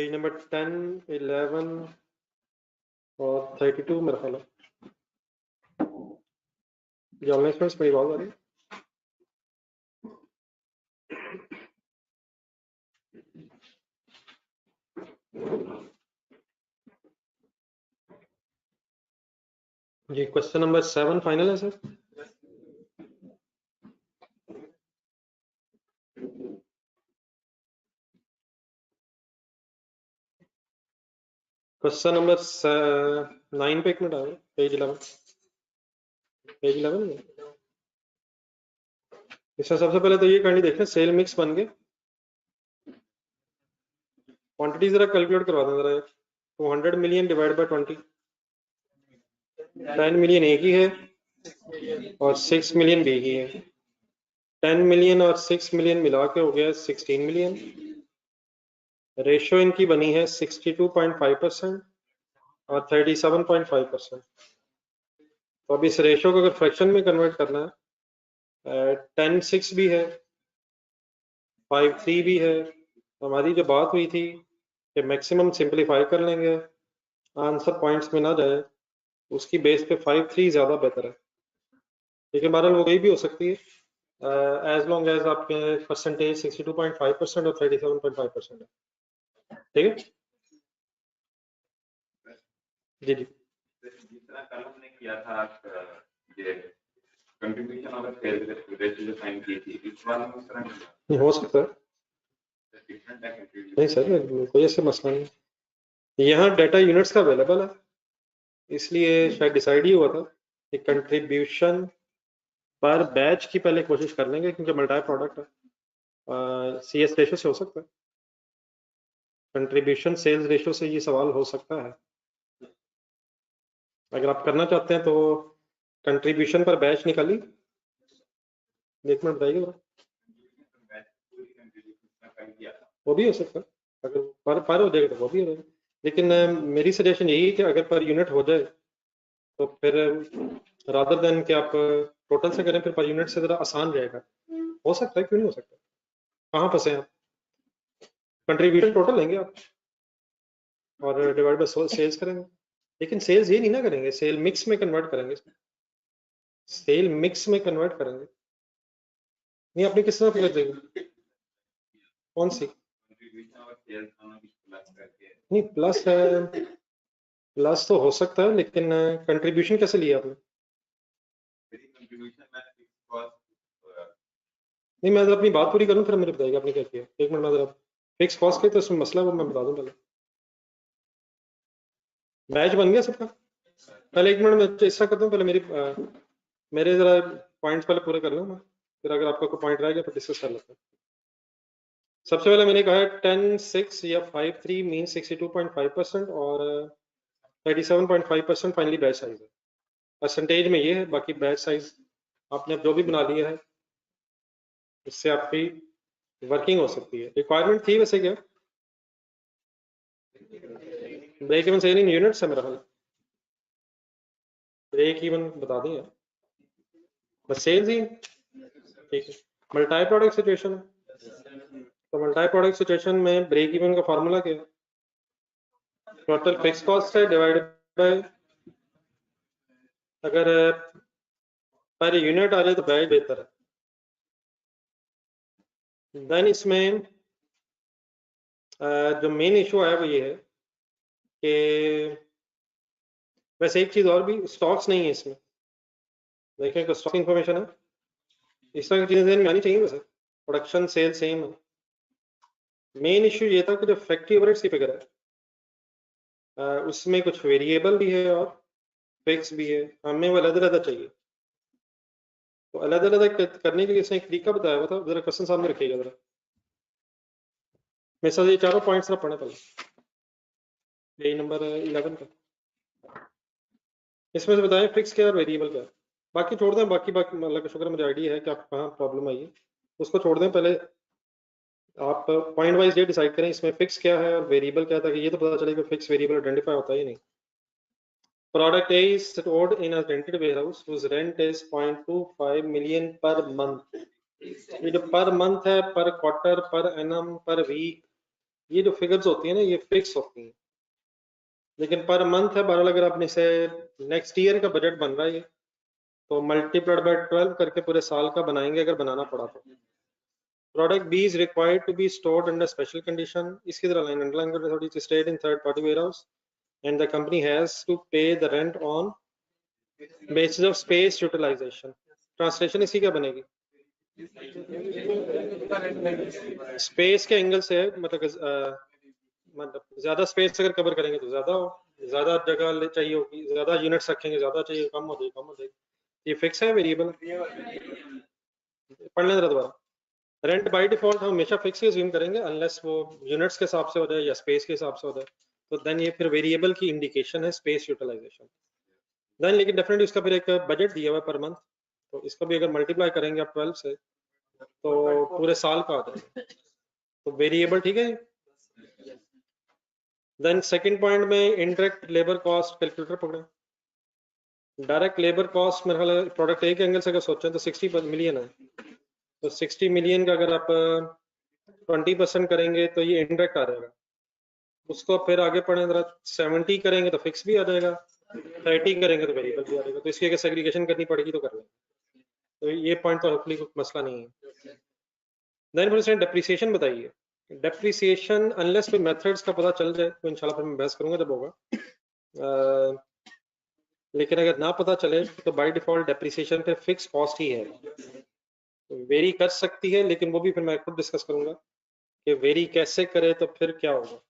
Page number 10, 11 और 32 मेरा ख्याल है। ऑनलाइन स्टूडेंट्स मेरी आवाज आ रही है? जी क्वेश्चन नंबर 7 फाइनल है सर। क्वेश्चन नंबर 9 पे एक मिनट आया, पेज 11 में। इसमें सबसे पहले तो ये करनी देखें, सेल मिक्स बन गए। क्वांटिटी जरा कैलकुलेट करवा दें जरा। 200 मिलियन डिवाइड बाय 20, 10 मिलियन ए की है और 6 मिलियन बी की है। 10 मिलियन और 6 मिलियन मिला के हो गया 16 मिलियन। रेशो इनकी बनी है 62.5% और 37.5%। तो अब इस रेशो को अगर फ्रैक्शन में कन्वर्ट करना है, 10-6 भी है, 5-3 भी है। हमारी जो बात हुई थी कि मैक्सिमम सिंपलीफाई कर लेंगे, आंसर पॉइंट्स में ना जाए, उसकी बेस पे 5-3 ज़्यादा बेहतर है। लेकिन बहरहाल वो कहीं भी हो सकती है, एज लॉन्ग एज आपके परसेंटेज 62.5% और 37.5% है। ठीक है जी जी। जितना कल हमने किया था ये कंट्रीब्यूशन और सेल रेशियो साइन की थी, इस बार में उस तरह नहीं हो सकता है। नहीं सर, कोई ऐसे मसला नहीं। यहाँ डाटा यूनिट्स का अवेलेबल है, इसलिए शायद डिसाइड ही हुआ था कि कंट्रीब्यूशन पर बैच की पहले कोशिश कर लेंगे, क्योंकि मल्टी प्रोडक्ट है। CS रेशो से हो सकता है, कंट्रीब्यूशन सेल्स रेशो से ये सवाल हो सकता है। अगर आप करना चाहते हैं तो कंट्रीब्यूशन पर बैच निकाली, एक मिनट बताइए जरा। वो भी हो सकता है, अगर पर हो जाएगा तो वो भी हो जाएगा। लेकिन मेरी सजेशन यही है कि अगर पर यूनिट हो जाए तो फिर रादर देन कि आप टोटल से करें, फिर पर यूनिट से ज़रा आसान रहेगा। हो सकता है, क्यों नहीं हो सकता। कहाँ फंसे आप? कंट्रीब्यूशन टोटल लेंगे आप और डिवाइड बाय सेल्स करेंगे। लेकिन सेल्स ये नहीं ना करेंगे, सेल मिक्स में कन्वर्ट करेंगे, सेल मिक्स में कन्वर्ट करेंगे। नहीं, आपने किस तरह फिगर देंगे? कौन सी? नहीं प्लस है, प्लस तो हो सकता है, लेकिन कंट्रीब्यूशन कैसे लिया आपने? नहीं, मैं अपनी बात पूरी करूं फिर मुझे बताइएगा आपने क्या किया। एक मिनट में जरा फिक्स कॉस्ट के तो इसमें मसला वो मैं बता दूं। पहले बैच बन गया सबका। पहले एक मिनट में ऐसा करता हूँ, पहले मेरे जरा पॉइंट्स पहले पूरे कर लूँ मैं, फिर अगर आपका कोई पॉइंट रह गया तो डिस्कस कर लेते हैं। सबसे पहले मैंने कहा है 10-6 या 5-3 मीन 62.5% और 37.5% फाइनली बैच साइज है। परसेंटेज में ये है, बाकी बैच साइज आपने जो भी बना लिया है इससे आपकी वर्किंग हो सकती है। रिक्वायरमेंट थी वैसे क्या? ब्रेक इवन सेल इन यूनिट्स है मेरा ख्याल। ब्रेक इवन बता दें यार, बस सेल्स ही। ठीक है, मल्टी प्रोडक्ट सिचुएशन है, तो मल्टी प्रोडक्ट सिचुएशन में ब्रेक इवन का फार्मूला क्या है? टोटल फिक्स कॉस्ट है डिवाइडेड बाय, अगर पर यूनिट आ जाए तो बैच बेहतर है। देन इसमें जो मेन इशू आया वो ये है कि वैसे एक चीज और भी, स्टॉक्स नहीं है इसमें। देखें तो स्टॉक इंफॉर्मेशन है, इस तरह की चीजें आनी चाहिए। वैसे प्रोडक्शन सेल सेम है। मेन इशू ये था कि जो फैक्ट्री ओवरहेड्स की फिगर है उसमें कुछ वेरिएबल भी है और फिक्स भी है, हमें वो अलग अलग चाहिए। तो अलग अलग करने के लिए इसने एक तरीका बताया हुआ था, जरा क्वेश्चन सामने रखिएगा जरा। मेरे साथ ये चारों पॉइंट्स जरा पढ़े पहले, पेज नंबर 11 का। इसमें से बताएं फिक्स क्या और वेरिएबल क्या। बाकी छोड़ दें, बाकी अल्लाह का शुक्र मुझे आइडिया है कि आप कहाँ प्रॉब्लम आई है, उसको छोड़ दें। पहले आप पॉइंट वाइज ये डिसाइड करें इसमें फिक्स क्या है और वेरिएबल क्या था, कि ये तो पता चलेगा फिक्स वेरिएबल आइडेंटिफाई होता है नहीं। Product A is stored in a rented warehouse whose rent is 0.25 million per month. ये जो पर मंथ है, पर क्वार्टर, पर एनम, पर वीक, ये जो फिगर्स होती है ना ये फिक्स होती हैं, लेकिन पर मंथ है बहरहाल अगर आपने से नेक्स्ट ईयर का बजट बन रहा है ये, तो मल्टीप्लाइड बाय 12 करके पूरे साल का बनाएंगे अगर बनाना पड़ा तो। Product B is required to be stored under special condition, इसकी तरह लाइन अंडरलाइन कर थोड़ी सी, stayed in third party warehouse and the company has to pay the rent on basis of space utilisation. Translation इसकी क्या बनेगी? Space के angle से मतलब ज्यादा स्पेस अगर कवर करेंगे तो ज्यादा जगह चाहिए होगी, ज्यादा यूनिट्स रखेंगे ज्यादा चाहिए, कम हो जाएगी। ये फिक्स है वेरिएबल? पढ़ लें जरा दोबारा। रेंट बाय डिफॉल्ट हम हमेशा फिक्स ही अज्यूम करेंगे अनलेस वो यूनिट्स के हिसाब से हो जाए या स्पेस के हिसाब से हो जाए, तो देन ये फिर वेरिएबल की इंडिकेशन है स्पेस यूटिलाइजेशन। देन लेकिन डेफिनेटली इसका फिर एक बजट दिया हुआ है पर मंथ, तो इसका भी अगर मल्टीप्लाई करेंगे आप 12 से तो पूरे साल का आता है, तो वेरिएबल ठीक है। देन सेकंड पॉइंट में इनडायरेक्ट लेबर कॉस्ट कैलकुलेटर पकड़े। डायरेक्ट लेबर कॉस्ट मेरे ख्याल प्रोडक्ट ए के एंगल से अगर सोचें तो 60 मिलियन है, तो 60 मिलियन का अगर आप 20% करेंगे तो ये इनडायरेक्ट आ जाएगा। उसको फिर आगे पढ़ें जरा, 70 करेंगे तो फिक्स भी आ जाएगा, 30 करेंगे तो वेरिएबल भी आ जाएगा, तो इसकी अगर सेग्रीगेशन करनी पड़ेगी तो कर लें, तो ये पॉइंट तो होपफुली कोई मसला नहीं है। देन फिर डेप्रिसिएशन बताइए। डेप्रिसिएशन अनलेस कोई मेथड्स का पता चल जाए तो इंशाल्लाह फिर मैं बहस करूंगा जब होगा, लेकिन अगर ना पता चले तो बाय डिफॉल्ट डेप्रिसिएशन पे फिक्स कॉस्ट ही है, तो वेरी कर सकती है, लेकिन वो भी फिर मैं खुद डिस्कस करूंगा कि वेरी कैसे करे तो फिर क्या होगा।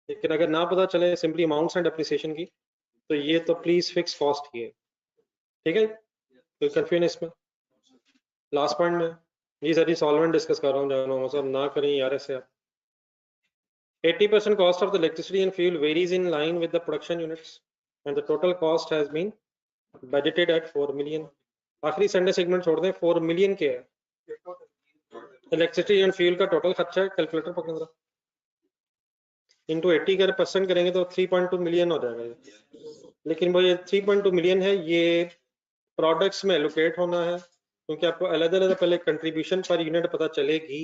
लेकिन अगर ना पता चले सिंपली अमाउंट्स एंड डेप्रिसिएशन की, तो ये तो प्लीज फिक्स कॉस्ट ही है, ठीक है? कोई कंफ्यूजन इसमें? लास्ट पॉइंट में जी सर जी सॉल्वेंट डिस्कस कर रहा हूँ, जानो सब ना करें यार ऐसे आप। 80% cost of the electricity and fuel varies in line with the production units and the total cost has been budgeted at 4 million। आखिरी संडे सेगमेंट छोड़ दें, 4 मिलियन के है इलेक्ट्रिसिटी एंड फ्यूल का टोटल खर्चा है। कैलकुलेटर पकड़ जरा, इंटू 80 का % करेंगे तो 3.2 मिलियन हो जाएगा ये। लेकिन वो ये 3.2 मिलियन है, ये प्रोडक्ट्स में एलोकेट होना है, क्योंकि आपको अलग अलग पहले कंट्रीब्यूशन पर यूनिट पता चलेगी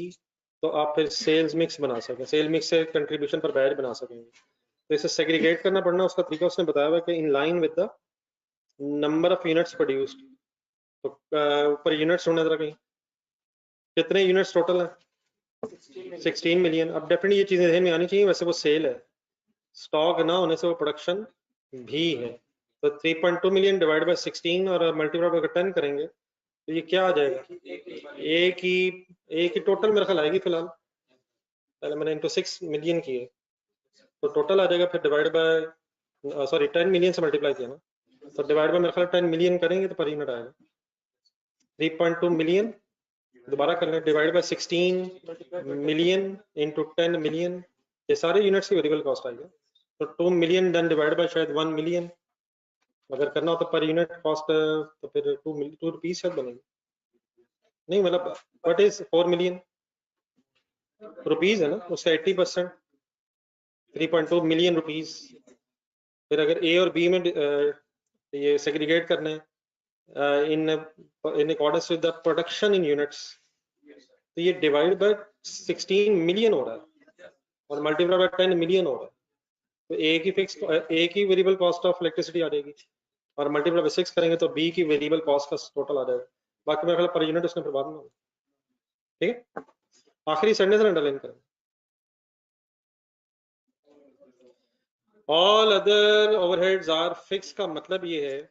तो आप फिर सेल्स मिक्स बना सकें, सेल मिक्स से कंट्रीब्यूशन पर बैच बना सकेंगे। तो इसे सेग्रीगेट करना पड़ना, उसका तरीका उसने बताया हुआ कि in line with the number of units produced. तो ऊपर यूनिट्स ढूंढना जरा कहीं, कितने यूनिट्स टोटल है? 16 मिलियन। अब डेफिनेटली ये चीजें ध्यान में आनी चाहिए, वैसे वो सेल है, स्टॉक ना होने से वो प्रोडक्शन भी है। तो 3.2 मिलियन डिवाइड बाय 16 और मल्टीप्लाई बाय 10 करेंगे तो ये क्या आ जाएगा? एक ही टोटल मेरे ख्याल आएगी फिलहाल, पहले मैंने इंटू 6 मिलियन की है तो टोटल आ जाएगा, फिर डिवाइड बाय सॉरी 10 मिलियन से मल्टीप्लाई किया ना, तो डिवाइड बाय मेरे ख्याल 10 मिलियन करेंगे तो पर यूनिट आएगा 3.2 मिलियन, दोबारा कर लें, divide by 16 million into 10 million, ये सारे यूनिट्स की वेरिएबल कॉस्ट आएगी। तो 2 मिलियन डन डिवाइड बाय शायद 1 मिलियन, अगर करना हो तो पर यूनिट कॉस्ट तो फिर 2 रुपीज शायद बनेगी, नहीं मतलब व्हाट इज 4 मिलियन रुपीज है ना, उसका 80% 3.2 मिलियन रुपीज। फिर अगर ए और बी में ये सेग्रीगेट करना है in accordance with the production in units, तो ये डिवाइड बाय 16 मिलियन हो रहा है और मल्टीप्लाई बाय 10 मिलियन हो रहा है, तो ए की फिक्स, ए की वेरिएबल कॉस्ट ऑफ इलेक्ट्रिसिटी आ जाएगी और मल्टीप्लाई बाय 6 करेंगे तो बी की वेरिएबल कॉस्ट का टोटल आ जाएगा। बाकी मेरे ख्याल पर यूनिट उसने फिर बाद में, ठीक है? आखिरी सेंटेंस अंडरलाइन करें, all other overheads are fix का मतलब ये है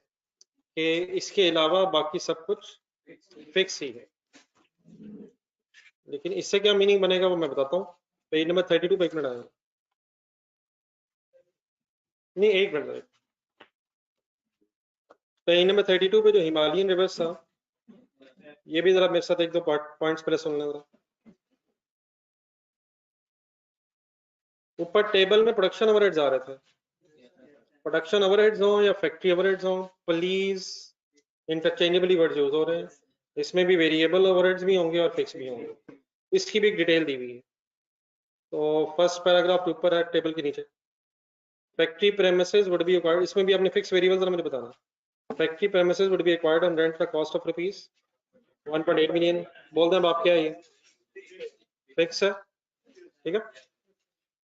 कि इसके अलावा बाकी सब कुछ फिक्स ही है। लेकिन इससे क्या मीनिंग बनेगा वो मैं बताता हूँ। पेज नंबर 32 पे एक मिनट आएगा, नहीं एक मिनट, पेज नंबर 32 पे जो हिमालयन रिवर्स था, ये भी जरा मेरे साथ एक दो पॉइंट्स पहले सुन लें जरा। ऊपर टेबल में प्रोडक्शन ओवरहेड्स आ रहे थे, प्रोडक्शन ओवरहेड्स हो या फैक्ट्री ओवरहेड्स हो, प्लीज इंटरचेंजेबली वर्ड्स यूज हो रहे हैं, इसमें भी वेरिएबल ओवरहेड्स भी होंगे और फिक्स भी होंगे, इसकी भी एक डिटेल दी हुई है। तो फर्स्ट पैराग्राफ के ऊपर है टेबल के नीचे, factory premises would be acquired, इसमें भी आपने फिक्स वेरिएबल जरा मुझे बताना। Factory premises would be acquired on rent the cost of rupees 1.8 million, बोल दें आप क्या है ये फिक्स है, ठीक है?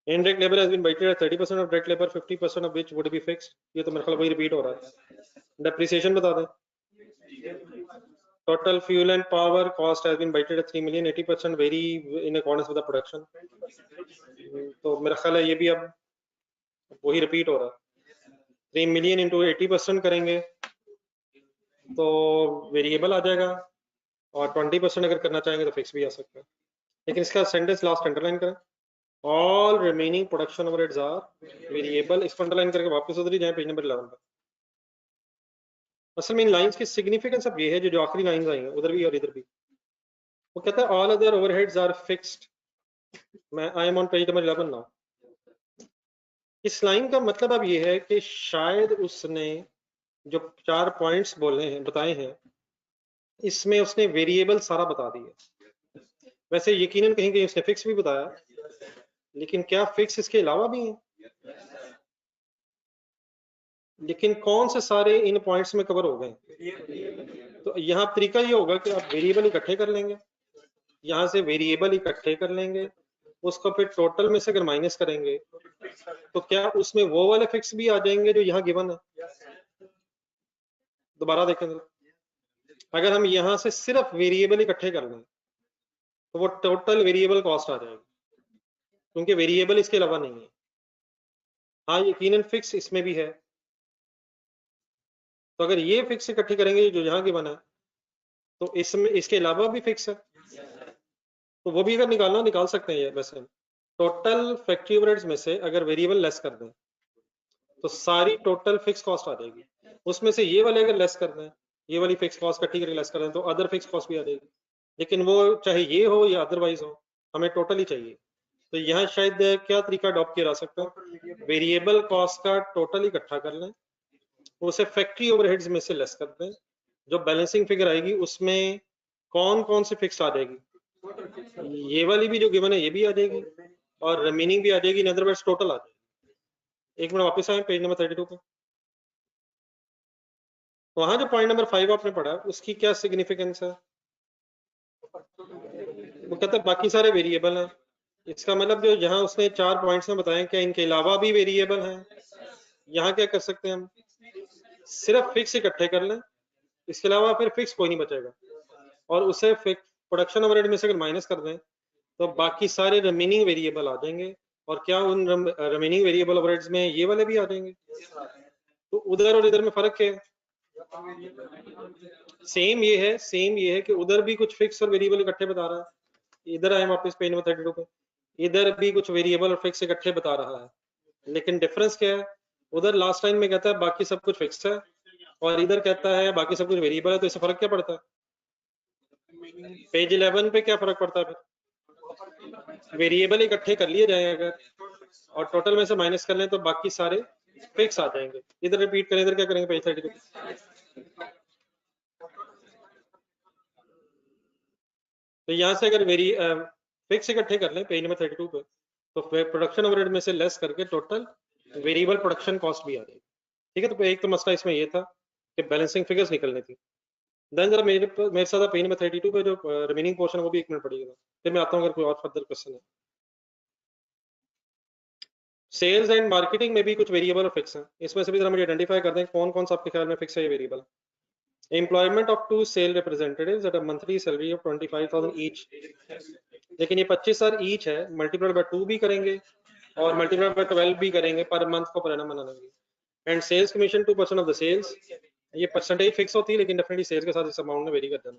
Indirect labor has been budgeted at 30% of direct labor, 50% of which would be fixed. ये तो मेरे ख्याल वही रिपीट हो रहा है. Depreciation बता दें. Total fuel and power cost has been budgeted at 3 million, 80% vary in accordance with the production. तो मेरा ख्याल है ये भी अब वही रिपीट हो रहा है. 3 million into 80% करेंगे तो वेरिएबल आ जाएगा, और 20% अगर करना चाहेंगे तो फिक्स भी आ सकता है. लेकिन इसका सेंटेंस लास्ट अंडरलाइन करें. All remaining production overheads are variable. इसको अंडरलाइन करके वापस उधर ही जाएं पेज नंबर 11 पर. असल में इन लाइंस की सिग्निफिकेंस अब ये है, जो आखिरी लाइंस आई हैं उधर भी और इधर भी, वो कहता है all other overheads are fixed. मैं I am on page number 11 now. इस लाइन का मतलब अब ये है कि शायद उसने जो 4 पॉइंट्स बोले हैं, बताए हैं, इसमें उसने वेरिएबल सारा बता दिया. वैसे यकीनन कहीं कहीं उसने फिक्स भी बताया, लेकिन क्या फिक्स इसके अलावा भी हैं? लेकिन कौन से सारे इन पॉइंट्स में कवर हो गए? तो यहाँ तरीका ये होगा कि आप वेरिएबल इकट्ठे कर लेंगे, यहाँ से वेरिएबल इकट्ठे कर लेंगे, उसको फिर टोटल में से अगर माइनस करेंगे तो क्या उसमें वो वाले फिक्स भी आ जाएंगे जो यहाँ गिवन है? दोबारा देखें, अगर हम यहाँ से सिर्फ वेरिएबल इकट्ठे कर लें तो वो टोटल वेरिएबल कॉस्ट आ जाएगी, क्योंकि वेरिएबल इसके अलावा नहीं है. हाँ यकीनन फिक्स इसमें भी है. तो अगर ये फिक्स इकट्ठी करेंगे जो यहाँ गिवन है तो इसमें इसके अलावा भी फिक्स है, तो वो भी अगर निकालना निकाल सकते हैं. वैसे टोटल फैक्ट्री ओवरहेड्स में से अगर वेरिएबल लेस कर दें तो सारी टोटल फिक्स कॉस्ट आ जाएगी. उसमें से ये वाले अगर लेस कर दें, ये वाली फिक्स कॉस्ट इकट्ठी करके लेस कर दें तो अदर फिक्स कॉस्ट भी आ जाएगी. लेकिन वो चाहे ये हो या अदरवाइज हो, हमें टोटल ही चाहिए. तो यहाँ शायद क्या तरीका अडॉप्ट किया जा सकता है, वेरिएबल कॉस्ट का टोटल इकट्ठा कर लें, उसे फैक्ट्री ओवरहेड्स में से लेस कर दें, जो बैलेंसिंग फिगर आएगी उसमें कौन कौन सी फिक्स आ जाएगी, ये वाली भी जो गिवन है ये भी आ जाएगी, और रिमेनिंग भी आ जाएगी. इन अदर वर्ड्स टोटल आ जाएगी. एक मिनट वापस आए पेज नंबर 32 पे. वहां जो पॉइंट नंबर 5 आपने पढ़ा उसकी क्या सिग्निफिकेंस है? वो कहता है बाकी सारे वेरिएबल हैं. इसका मतलब जो यहाँ उसने 4 पॉइंट्स में बताए, क्या इनके अलावा भी वेरिएबल हैं? यहाँ क्या कर सकते हैं हम, सिर्फ फिक्स इकट्ठे कर लें, इसके अलावा फिर फिक्स कोई नहीं बचेगा, और उसे प्रोडक्शन ओवरहेड में से अगर माइनस कर दें तो बाकी सारे रिमेनिंग वेरिएबल आ जाएंगे. और क्या उन रिमेनिंग वेरिएबल ओवरहेड्स में ये वाले भी आ जाएंगे? तो उधर और इधर में फर्क क्या है? सेम ये है कि उधर भी कुछ फिक्स और वेरिएबल इकट्ठे बता रहा है, इधर आए वापस पेज नंबर 32 पे, इधर भी कुछ वेरिएबल और फिक्स इकट्ठे बता रहा है. लेकिन डिफरेंस क्या है, उधर लास्ट लाइन में कहता है बाकी सब कुछ फिक्स है, और इधर कहता है बाकी सब कुछ वेरिएबल है. तो इससे फर्क क्या पड़ता है? पेज 11 पे क्या फर्क पड़ता है फिर? वेरिएबल इकट्ठे कर लिए जाए अगर, और टोटल में से माइनस कर लें तो बाकी सारे फिक्स आ जाएंगे. इधर रिपीट करें, इधर क्या करेंगे पेज 32. तो यहाँ से अगर फिक्स इकट्ठे कर लें पेज नंबर 32 पे, तो प्रोडक्शन ओवरहेड में से लेस करके टोटल वेरिएबल प्रोडक्शन कॉस्ट भी आ जाएगी. ठीक है. तो एक तो मसला इसमें ये था कि बैलेंसिंग फिगर्स निकलनी थी. देन जरा मेरे साथ पेज नंबर 32 पे जो रिमेनिंग पोर्शन है वो भी 1 मिनट पड़ेगा, फिर मैं आता हूँ अगर कोई और फर्दर क्वेश्चन है. सेल्स एंड मार्केटिंग में भी कुछ वेरिएबल और फिक्स हैं. इसमें से भी जरा मुझे आइडेंटिफाई कर दें कौन कौन सा आपके ख्याल में फिक्स है ये variable. Employment of 2 sale representatives at a monthly salary of 25,000 each. लेकिन ये 25,000 ईच है, मल्टीप्लाइड बाय 2 भी करेंगे और मल्टीप्लाइड बाय 12 भी करेंगे, पर मंथ को पर एनम बनाएंगे. And sales commission 2% of the sales. ये परसेंटेज फिक्स होती है, लेकिन डेफिनेटली सेल्स के साथ इस अमाउंट में वेरी कर जाना.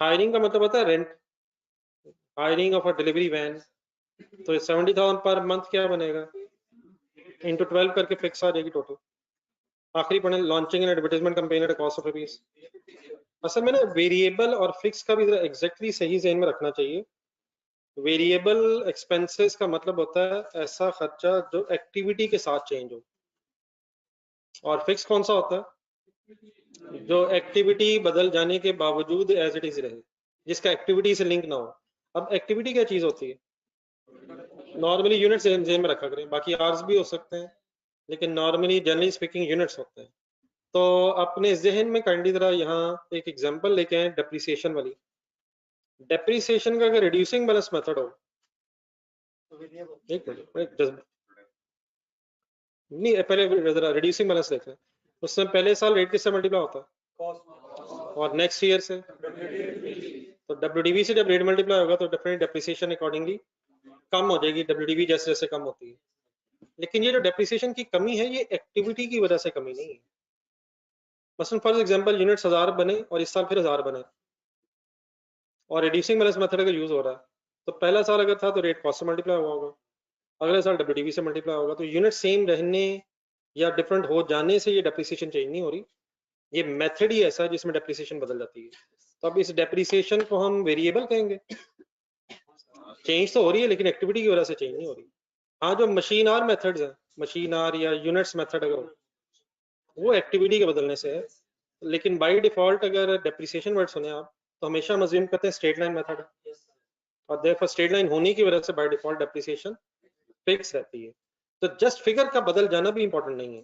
हायरिंग का मतलब होता है rent, hiring of a delivery van. तो 70,000 पर मंथ क्या बनेगा, इंटू 12 करके फिक्स आ जाएगी टोटल. आखिरी पढ़े launching and advertisement campaign at cost of rupees. असल में ना वेरिएबल और फिक्स का भी एग्जैक्टली सही ज़हन में रखना चाहिए. वेरिएबल एक्सपेंसेस का मतलब होता है ऐसा खर्चा जो एक्टिविटी के साथ चेंज हो, और फिक्स कौन सा होता है, जो एक्टिविटी बदल जाने के बावजूद एज इट इज रहे, जिसका एक्टिविटी से लिंक ना हो. अब एक्टिविटी क्या चीज होती है, नॉर्मली यूनिट्स जेन में रखा करें, बाकी आवर्स भी हो सकते हैं, लेकिन नॉर्मली जनरली स्पीकिंग यूनिट्स होते हैं. तो अपने जहन में काइंडली जरा यहाँ एक एग्जांपल लेके आए डेप्रिसिएशन वाली. डेप्रिसिएशन का अगर रिड्यूसिंग बैलेंस मेथड हो एक मिनट नहीं, पहले जरा रिड्यूसिंग बैलेंस देखें। उसमें पहले साल रेट किससे मल्टीप्लाई होता है और नेक्स्ट ईयर से, तो WDV से जब रेट मल्टीप्लाई होगा तो डेफिनेटली डेप्रिसिएशन अकॉर्डिंगली कम हो जाएगी, WDV जैसे जैसे कम होती है। लेकिन ये जो डेप्रिसिएशन की कमी है ये एक्टिविटी की वजह से कमी नहीं है। मसलन फॉर एग्जांपल यूनिट्स 1000 बने और इस साल फिर 1000 बने और रिड्यूसिंग बैलेंस मेथड का यूज हो रहा है, तो पहला साल अगर था तो रेट कॉस्ट से मल्टीप्लाई हुआ होगा, अगले साल WDV से मल्टीप्लाई होगा, तो यूनिट सेम रहने या डिफरेंट हो जाने से ये डेप्रिसिएशन चेंज नहीं हो रही, ये मेथड ही ऐसा है जिसमें डेप्रिसिएशन बदल जाती है। तो अब इस डेप्रिसिएशन को हम वेरिएबल कहेंगे। चेंज तो हो रही है लेकिन एक्टिविटी की वजह से चेंज नहीं हो रही। हाँ, जो मशीन आर मेथड्स है, मशीन आर या यूनिट्स मेथड अगर वो एक्टिविटी के बदलने से है, लेकिन बाय डिफॉल्ट अगर डेप्रिसिएशन वर्ड सुने आप तो हमेशा हम अज्यूम करते हैं स्ट्रेट लाइन मेथड है, और देयरफॉर स्ट्रेट लाइन होने की वजह से बाय डिफॉल्ट डेप्रिसिएशन फिक्स रहती है। तो जस्ट फिगर का बदल जाना भी इंपॉर्टेंट नहीं है,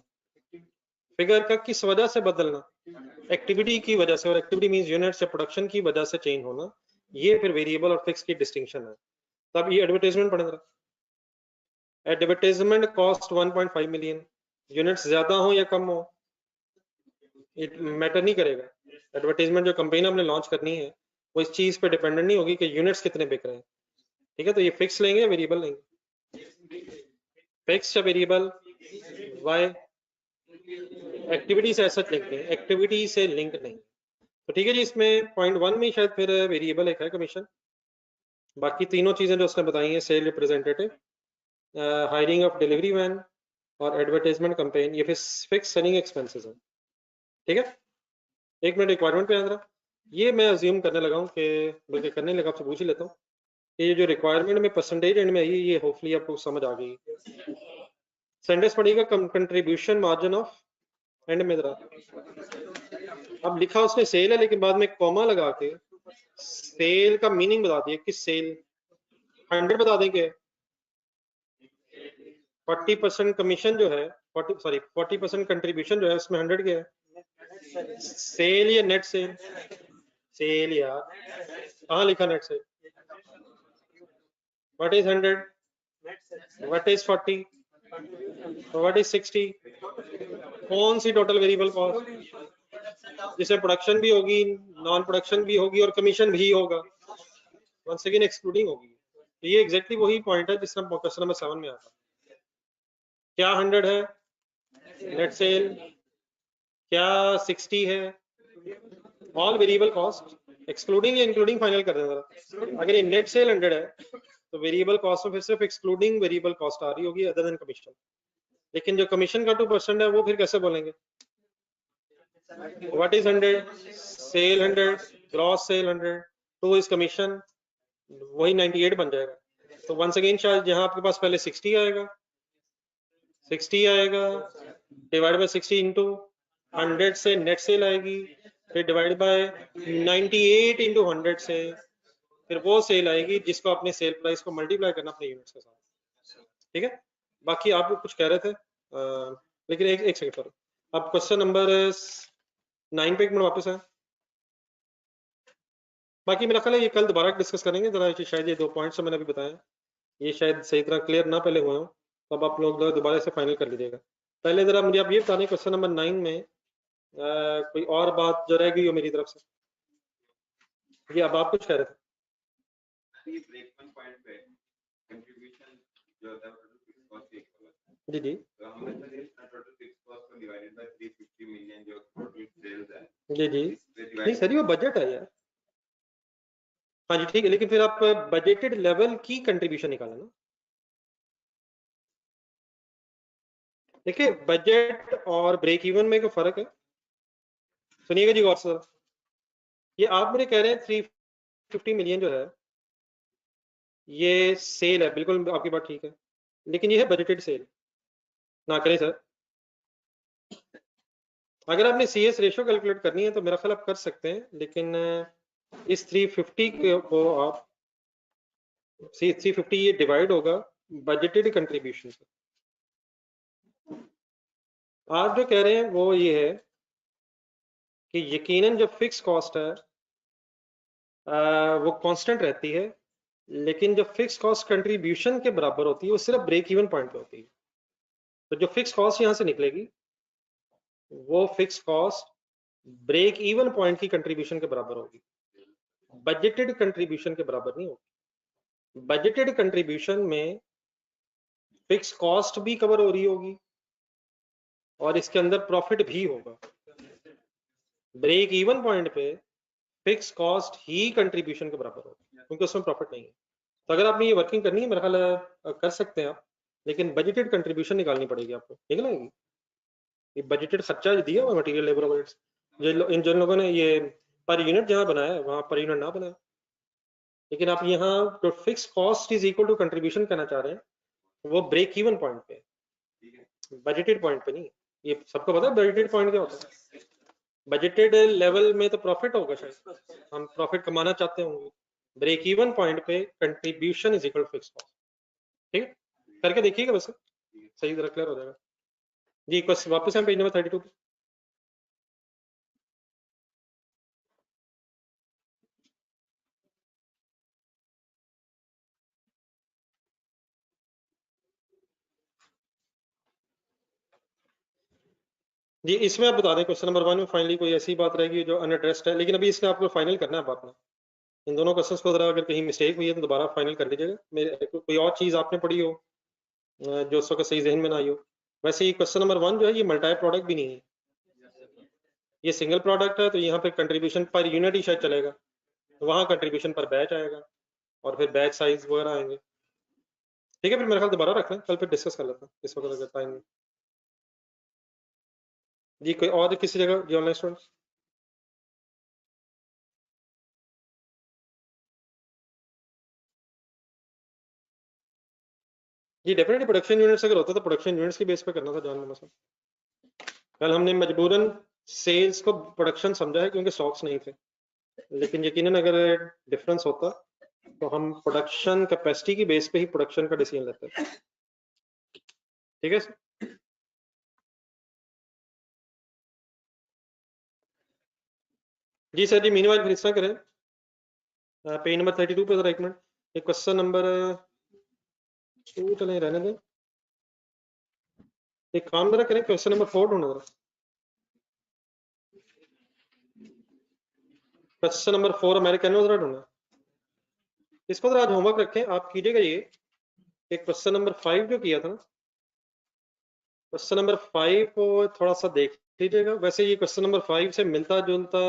फिगर का किस वजह से बदलना, एक्टिविटी की वजह से, और एक्टिविटी मींस यूनिट्स या प्रोडक्शन की वजह से चेंज होना, ये फिर वेरिएबल और फिक्स की डिस्टिंक्शन है। तब ये एडवर्टाइजमेंट पढ़े जरा, एडवर्टाइजमेंट कॉस्ट 1.5 मिलियन, यूनिट्स ज्यादा हो या कम हो इट मैटर नहीं करेगा। एडवर्टाइजमेंट जो कंपनी ने हमने लॉन्च करनी है वो इस चीज पे डिपेंडेंट नहीं होगी कि यूनिट्स कितने बिक रहे हैं, ठीक है। तो ये फिक्स लेंगे या वेरिएबल लेंगे, फिक्स या वेरिएबल, वाई एक्टिविटी से ऐसा लिंक नहीं, एक्टिविटी से लिंक नहीं। तो ठीक है जी, इसमें पॉइंट 1 में शायद फिर वेरिएबल एक है कमीशन, बाकी तीनों चीजें जो उसने बताई हैं, sale representative, hiring of delivery man और एडवर्टाइजमेंट कैंपेन, ये फिर फिक्स सेलिंग एक्सपेंसेस हैं, ठीक है। एक मिनट रिक्वायरमेंट पे आंद्रा, ये मैं अज्यूम करने लगा हूँ कि, बल्कि करने लगा, आपसे पूछ ही लेता हूँ कि ये जो रिक्वायरमेंट में परसेंटेज एंड में आई है ये होपफुली आपको समझ आ गई। सेंटेंस पढ़िएगा, कंट्रीब्यूशन मार्जिन ऑफ एंड में जरा, अब लिखा उसने सेल है लेकिन बाद में कॉमा लगा के सेल का मीनिंग बता दिया कि सेल 100 बता देंगे, 40% कमीशन जो है 40% कंट्रीब्यूशन जो है उसमें 100 के है, सेल या नेट सेल, सेल यार, कहाँ लिखा net cell, what is 100, what is 40, what is 60, कौन सी टोटल वेरिएबल कॉस्ट जिसमें प्रोडक्शन भी होगी, नॉन प्रोडक्शन भी होगी और कमीशन भी होगा, वंस अगेन एक्सक्लूडिंग होगी। तो ये एग्जैक्टली वही पॉइंट है जिसमें क्वेश्चन नंबर 7 में आता, क्या 100 है नेट सेल, क्या 60 है, ऑल वेरिएबल कॉस्ट एक्सक्लूडिंग या इंक्लूडिंग फाइनल कर देना। अगर ये नेट सेल 100 है तो वेरिएबल कॉस्ट में फिर सिर्फ एक्सक्लूडिंग वेरिएबल कॉस्ट आ रही होगी अदर देन कमीशन, लेकिन जो कमीशन का 2% है वो फिर कैसे बोलेंगे, what is 100, sale 100, gross sale 100, 2 is commission, वही 98 बन जाएगा। तो वंस अगेन शायद यहाँ आपके पास पहले 60 आएगा, 60 आएगा डिवाइड बाय 60 इंटू 100 से नेट सेल आएगी, फिर डिवाइड बाय 98 इंटू 100 से फिर वो सेल आएगी जिसको अपने सेल प्राइस को मल्टीप्लाई करना अपने यूनिट्स के साथ, ठीक है। बाकी आप कुछ कह रहे थे लेकिन एक सेकंड सर, अब क्वेश्चन नंबर 9 पे एक मिनट वापस आए। बाकी मेरा ख्याल है ये कल दोबारा डिस्कस करेंगे जरा, शायद ये 2 पॉइंट्स मैंने अभी बताए ये शायद सही तरह क्लियर ना पहले हुए हो, तो अब आप लोग दोबारा से फाइनल कर लीजिएगा। पहले जरा मुझे आप ये बता दें क्वेश्चन नंबर 9 में कोई और बात जो रह गई हो मेरी तरफ से, ये अब आप कुछ कह रहे थे। ब्रेकइवन पॉइंट पे कंट्रीब्यूशन जो होता है फिक्स कॉस्ट की इक्वल है, जी जी, तो हमने सर इस टोटल फिक्स कॉस्ट को डिवाइडेड बाय 350 मिलियन जो टोटल सेल्स है, जी जी, नहीं सर ये बजट है यार, हाँ जी ठीक है, लेकिन फिर आप बजटेड लेवल की कंट्रीब्यूशन निकालें ना। देखिए बजट और ब्रेक इवन में कोई फर्क है, सुनिएगा जी गौर से, ये आप मुझे कह रहे हैं 350 मिलियन जो है ये सेल है, बिल्कुल आपकी बात ठीक है, लेकिन ये है बजटेड सेल ना करें सर। अगर आपने CS रेशियो कैलकुलेट करनी है तो मेरा ख्याल आप कर सकते हैं, लेकिन इस 350 को आप 350 ये डिवाइड होगा बजटेड कंट्रीब्यूशन से। आप जो कह रहे हैं वो ये है कि यकीनन जो फिक्स कॉस्ट है वो कांस्टेंट रहती है लेकिन जो फिक्स कॉस्ट कंट्रीब्यूशन के बराबर होती है वो सिर्फ ब्रेक इवन पॉइंट पे होती है। तो जो फिक्स कॉस्ट यहाँ से निकलेगी वो fix cost break even point की कंट्रीब्यूशन के बराबर होगी, बजटेड कंट्रीब्यूशन के बराबर नहीं होगी। बजटेड कंट्रीब्यूशन में फिक्स कॉस्ट भी कवर हो रही होगी और इसके अंदर प्रॉफिट भी होगा। ब्रेक इवन पॉइंट पे फिक्स कॉस्ट ही कंट्रीब्यूशन के बराबर होगी क्योंकि उसमें प्रॉफिट नहीं है। तो अगर आपने ये वर्किंग करनी है मेरा ख्याल कर सकते हैं आप, लेकिन बजटेड कंट्रीब्यूशन निकालनी पड़ेगी आपको, ठीक है ना। ये बजटेड खर्चा दिया हुआ मटेरियल लेबर ओवरहेड्स, जिन लोगों ने ये पर यूनिट जहाँ बनाया है वहां पर यूनिट ना बनाया, लेकिन आप यहाँ जो fix cost is equal to contribution कहना चाह रहे हैं वो ब्रेक इवन पॉइंट पे, बजटेड पॉइंट पे नहीं। ये सबको पता है बजटेड पॉइंट क्या होता है। बजटेड लेवल में तो प्रॉफिट होगा, शायद हम प्रॉफिट कमाना चाहते होंगे। ब्रेक इवन पॉइंट पे contribution is equal to fix cost. ठीक है, करके देखिएगा, वैसे सही तरह क्लियर हो जाएगा जी। वापस हम पेज नंबर 32 पे। जी इसमें आप बता दें क्वेश्चन नंबर 1 में फाइनली कोई ऐसी बात रहेगी जो अनएड्रेस्ड है, लेकिन अभी इसमें आपको फाइनल करना है बात में। इन दोनों क्वेश्चंस को जरा अगर कहीं मिस्टेक हुई है तो दोबारा फाइनल कर लीजिएगा। मेरे कोई और चीज आपने पढ़ी हो जो उस वक्त सही जहन में ना आई हो। वैसे ये क्वेश्चन नंबर 1 जो है ये मल्टी प्रोडक्ट भी नहीं है, ये सिंगल प्रोडक्ट है। तो यहाँ पे कंट्रीब्यूशन पर यूनिट ही शायद चलेगा, तो वहाँ कंट्रीब्यूशन पर बैच आएगा और फिर बैच साइज वगैरह आएंगे। ठीक है, फिर मेरे ख्याल दोबारा रख लें, कल फिर डिस्कस कर लेते हैं इस वक्त अगर टाइम। जी कोई और किसी जगह जी ऑनलाइन स्टूडेंट्स? जी डेफिनेटली प्रोडक्शन यूनिट्स अगर होता तो प्रोडक्शन यूनिट्स की बेस पे करना था जान लेना सर। कल हमने मजबूरन सेल्स को प्रोडक्शन समझा है क्योंकि स्टॉक्स नहीं थे, लेकिन यकीनन अगर डिफरेंस होता तो हम प्रोडक्शन कैपेसिटी की बेस पे ही प्रोडक्शन का डिसीजन लेते हैं। ठीक है सर। जी सर जी, मीनवाइल फिर इस तरह करें, पेज नंबर 32 पे जरा एक मिनट, एक क्वेश्चन नंबर 2 चले रहने दें, एक काम जरा करें, क्वेश्चन नंबर 4 ढूंढो जरा। क्वेश्चन नंबर 4 अमेरिकन जरा ढूंढना, इसको जरा आज होमवर्क रखें आप कीजिएगा। ये एक क्वेश्चन नंबर 5 जो किया था ना, क्वेश्चन नंबर 5 को थोड़ा सा देख लीजिएगा। वैसे ये क्वेश्चन नंबर 5 से मिलता जुलता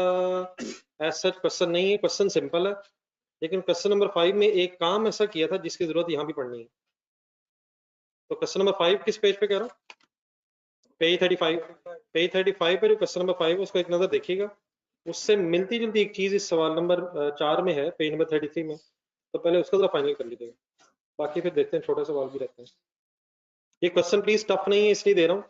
ऐसा क्वेश्चन नहीं है, क्वेश्चन सिंपल है, लेकिन क्वेश्चन नंबर 5 में एक काम ऐसा किया था जिसकी जरूरत यहाँ भी पड़नी है। तो क्वेश्चन नंबर 5 किस पेज पे कह रहा हूँ? पेज 35। पेज 35 पे जो क्वेश्चन नंबर 5 उसको एक नजर देखिएगा, उससे मिलती जुलती एक चीज इस सवाल नंबर 4 में है, पेज नंबर 33 में। तो पहले उसको जरा फाइनल कर लीजिएगा, बाकी फिर देखते हैं, छोटे सवाल भी रहते हैं। ये क्वेश्चन प्लीज टफ नहीं है इसलिए दे रहा हूँ,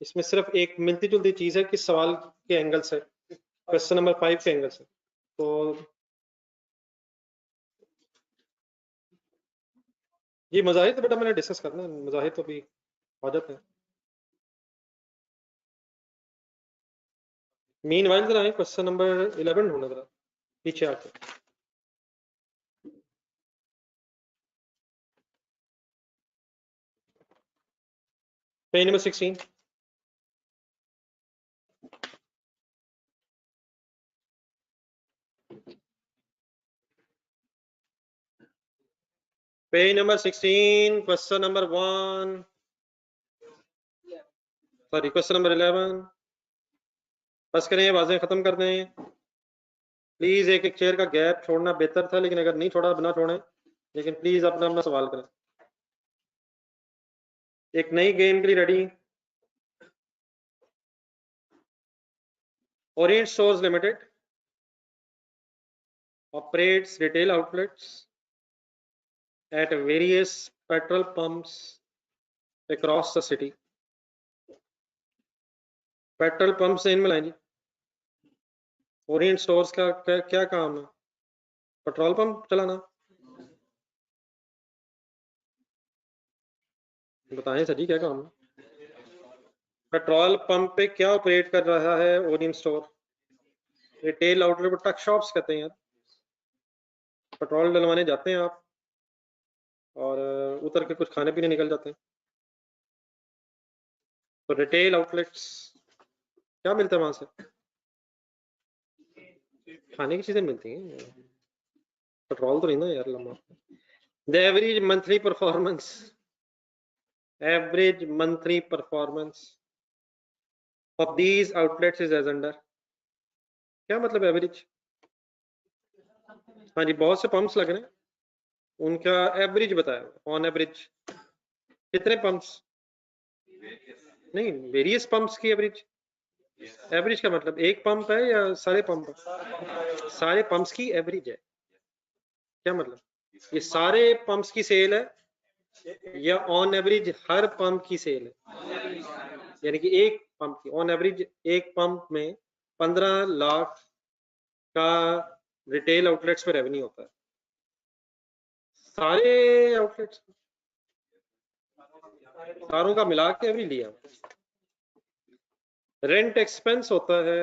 इसमें सिर्फ एक मिलती जुलती चीज है किस सवाल के एंगल से, क्वेश्चन नंबर 5 के एंगल से। तो ये मज़ाहिर तो बेटा मैंने डिस्कस करना है, मज़ाहिर तो भी आ जाते हैं। मीन वाइल जरा है क्वेश्चन नंबर 11 ढूंढना जरा पीछे आके। Page number 16। Page number 16 question number 1 sorry question number 11। बस करें, आवाजें खत्म कर दें प्लीज। एक एक चेयर का गैप छोड़ना बेहतर था, लेकिन अगर नहीं छोड़ा बिना छोड़े, लेकिन प्लीज अपना अपना सवाल करें। एक नई गेम के लिए ready. Orient Stores limited operates retail outlets at various petrol pumps across the city। Petrol pump से इनमें लाएंगे। ओरिएंट स्टोर्स का क्या काम है? पेट्रोल पंप चलाना। बताएं सर जी क्या काम है? पेट्रोल पंप पे क्या ऑपरेट कर रहा है ओरिएंट स्टोर? रिटेल आउटलेट को ट्रक शॉप्स कहते हैं यार। पेट्रोल डलवाने जाते हैं आप, और उतर के कुछ खाने पीने निकल जाते हैं। तो रिटेल आउटलेट्स क्या मिलता है वहां से? खाने की चीजें मिलती हैं, पेट्रोल तो नहीं ना यार लंबा। The average monthly performance, average monthly performance of these outlets is as under. क्या मतलब एवरेज? हाँ जी, बहुत से पंप्स लग रहे हैं, उनका एवरेज बताया, ऑन एवरेज कितने पंप्स? नहीं, वेरियस पंप्स की एवरेज। एवरेज का मतलब एक पंप है या सारे पंप? सारे पंप्स की एवरेज है। क्या मतलब? ये सारे पंप्स की सेल है या ऑन एवरेज हर पंप की सेल है? यानी कि एक पंप की ऑन एवरेज, एक पंप में 15 लाख का रिटेल आउटलेट्स पे रेवेन्यू होता है, सारे आउटलेट्स सारों का मिला के एवरेज लिया। रेंट एक्सपेंस होता है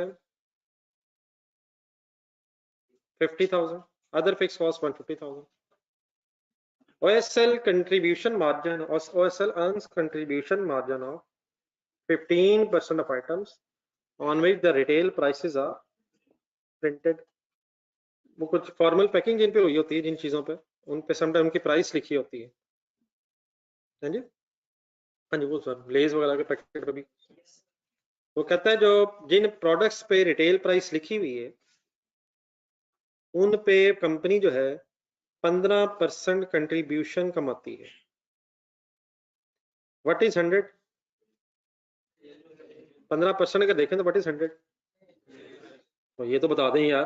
50,000, other fix cost 150,000। OSL contribution margin, OSL earns contribution margin of 15% of items on which the retail prices are printed। वो कुछ फॉर्मल पैकिंग जिन पे हुई होती है, जिन चीजों पे, उन पे समटाइम उनकी प्राइस लिखी होती है। हाँ जी, हाँ जी, वो सर लेज वगैरह के पैकेट पे भी वो कहता है जो जिन प्रोडक्ट्स पे रिटेल प्राइस लिखी हुई है उन पे कंपनी जो है 15% कंट्रीब्यूशन कमाती है। What is 100? 15% अगर देखें तो व्हाट इज 100? तो ये तो बता दें यार,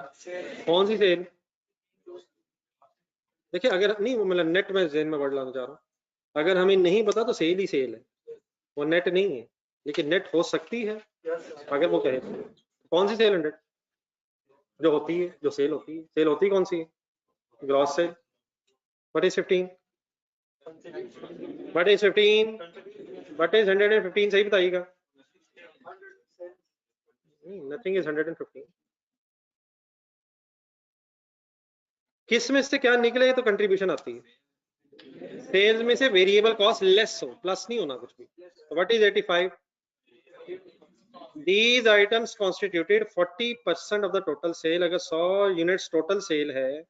कौन सी सेल? देखिए अगर नहीं, वो मतलब नेट में जेन में वर्ड लाना चाह रहा हूँ, अगर हमें नहीं पता तो सेल ही सेल है, वो नेट नहीं है, लेकिन नेट हो सकती है अगर वो कहे। कौन सी सेल 100 जो होती है, जो सेल होती है? सेल होती कौन सी है? Gross sale. What is 15? What is 15? What is 115? सही बताइएगा। Nothing is 115। किस में से क्या निकले तो कंट्रीब्यूशन आती है? सेल्स में से वेरिएबल कॉस्ट लेस हो, प्लस नहीं होना कुछ भी। तो what is 85? These items constituted 40% of the total sale। अगर 100 यूनिट्स टोटल सेल है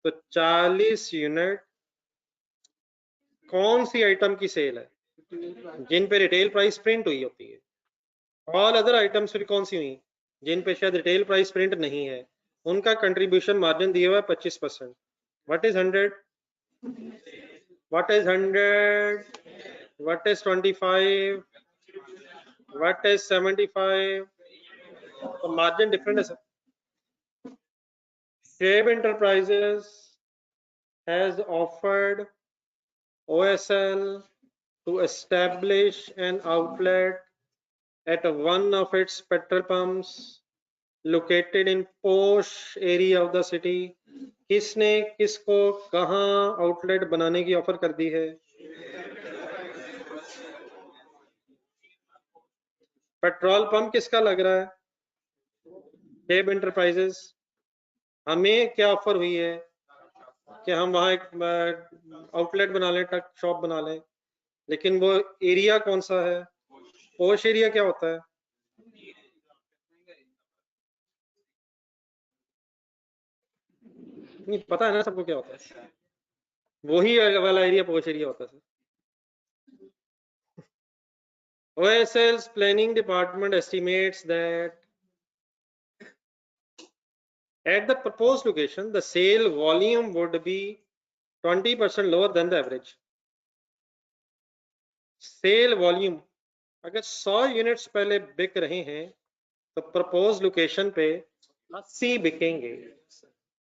तो 40 यूनिट कौन सी आइटम की सेल है? जिन पे रिटेल प्राइस प्रिंट हुई होती है। ऑल अदर आइटम्स फिर कौन सी हुई? जिन पे शायद रिटेल प्राइस प्रिंट नहीं है, उनका कंट्रीब्यूशन मार्जिन दिया हुआ है 25%। What is 100? What is 100? What is 25? What is 75? तो मार्जिन डिफरेंट है सर। शेब enterprises has offered OSL to establish an outlet at one of its petrol pumps located in posh area of the city। किसने किसको कहां outlet बनाने की offer कर दी है? पेट्रोल पंप किसका लग रहा है? शेब एंटरप्राइजेस। हमें क्या ऑफर हुई है कि हम वहां एक आउटलेट बना लें, टक शॉप बना लें, लेकिन वो एरिया कौन सा है? पोश एरिया क्या होता है? नहीं पता है ना सबको क्या होता है? वही वाला एरिया पोश एरिया होता है। OSL's planning department estimates that at the proposed location the sale volume would be 20% lower than the average। Sale volume अगर 100 यूनिट्स पहले बिक रहे हैं तो प्रपोज लोकेशन पे 80 बिकेंगे।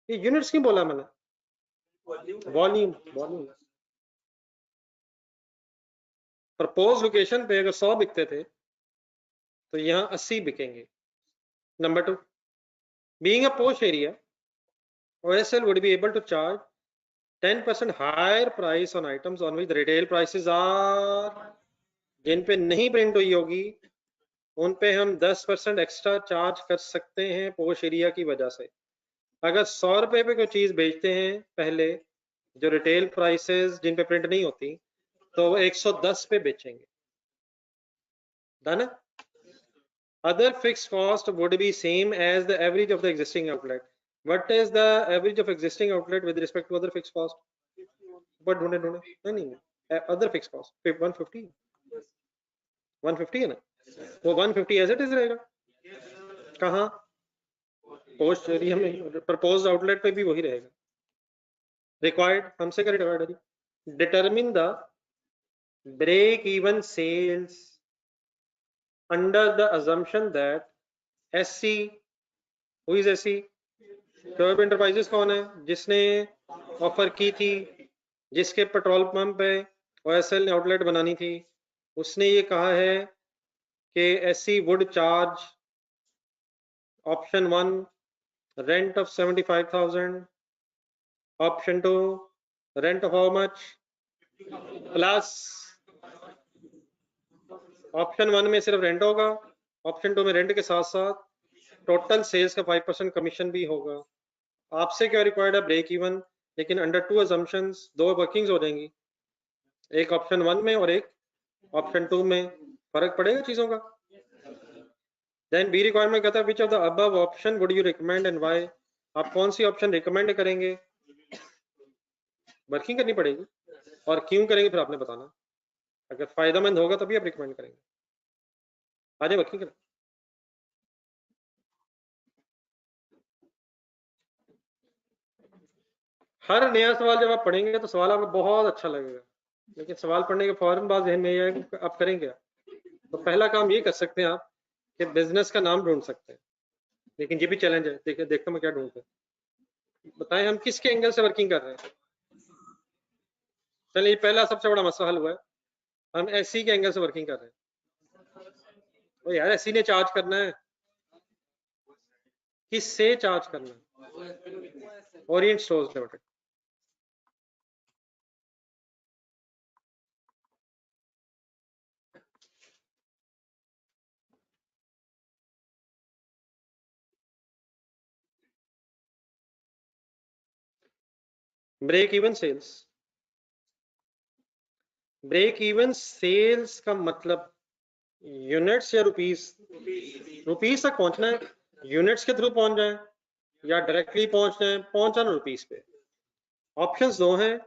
ये यूनिट्स क्यों बोला मैंने? Volume, volume. प्रपोज लोकेशन पे अगर 100 बिकते थे तो यहाँ 80 बिकेंगे। नंबर 2, बीइंग अ पोश area OSL would be able to charge 10% higher price on items on which the retail prices are। जिन पे नहीं प्रिंट हुई होगी उन पे हम 10% एक्स्ट्रा चार्ज कर सकते हैं पोश एरिया की वजह से। अगर 100 रुपए पे कोई चीज बेचते हैं पहले जो रिटेल प्राइसेस जिन पे प्रिंट नहीं होती तो वो 110 पे बेचेंगे, डन है। Other fixed cost would be same as the average of the existing outlet. What is the average of existing outlet with respect to other fixed cost? But ढूंढे नहीं other fixed cost 150 है ना, वो 150 as it is रहेगा। कहाँ post area में proposed outlet पे भी वही रहेगा। रिक्वायर्ड हमसे क्या रिक्वायर्ड है, determine the break even sales under the assumption that SC, who is SC? Curve Enterprises कौन है, जिसने ऑफर की थी, जिसके पेट्रोल पंप पे OSL ने आउटलेट बनानी थी, उसने ये कहा है कि SC would charge option 1 rent of 75,000, option 2 rent of how much plus option 1 में सिर्फ रेंट होगा, ऑप्शन 2 में रेंट के साथ साथ टोटल सेल्स का 5% कमीशन भी होगा। आपसे क्या रिक्वायर्ड है, ब्रेक इवन, लेकिन अंडर टू अजम्पशंस, दो वर्किंग्स हो जाएंगी, एक ऑप्शन 1 में और एक ऑप्शन 2 में, फर्क पड़ेगा चीजों का। देन बी रिक्वायरमेंट कहता है which of the above option would you recommend and why, आप कौन सी ऑप्शन रिकमेंड करेंगे, वर्किंग करनी पड़ेगी और क्यों करेंगे फिर आपने बताना, अगर फायदेमंद होगा तभी आप रिकमेंड करेंगे। आगे वर्किंग करें। हर नया सवाल जब आप पढ़ेंगे तो सवाल आपको बहुत अच्छा लगेगा, लेकिन सवाल पढ़ने के फौरन बाद जहन में ये है कि आप करेंगे क्या। तो पहला काम ये कर सकते हैं आप कि बिजनेस का नाम ढूंढ सकते हैं, लेकिन ये भी चैलेंज है, देखता मैं क्या ढूंढते हैं, बताएं हम किसके एंगल से वर्किंग कर रहे हैं। चलिए पहला सबसे बड़ा मसला हल हुआ है, हम एससी के एंगल से वर्किंग कर रहे हैं। तो यार एससी ने चार्ज करना है, किससे चार्ज करना है, Orient Stores Limited. Break even sales, break even sales का मतलब यूनिट्स या रुपीस, रुपीस तक पहुंचना है, यूनिट्स के थ्रू पहुंच जाए या डायरेक्टली पहुंचना रुपीस पे। ऑप्शंस दो हैं,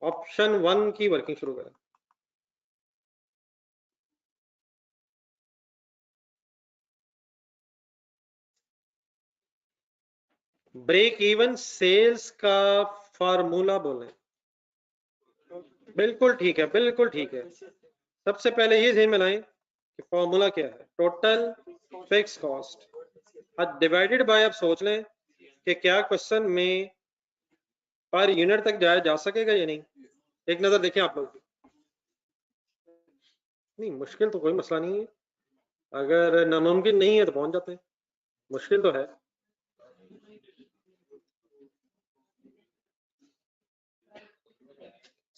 ऑप्शन 1 की वर्किंग शुरू करें। ब्रेक इवन सेल्स का फार्मूला बोलें। बिल्कुल ठीक है, बिल्कुल ठीक है। सबसे पहले ये ध्यान में लाएं कि फॉर्मूला क्या है, total fix cost divided by, आप सोच लें कि क्या क्वेश्चन में पर यूनिट तक जाया जा सकेगा या नहीं। एक नजर देखें आप लोग, नहीं मुश्किल तो कोई मसला नहीं है, अगर नामुमकिन नहीं है तो पहुंच जाते हैं, मुश्किल तो है।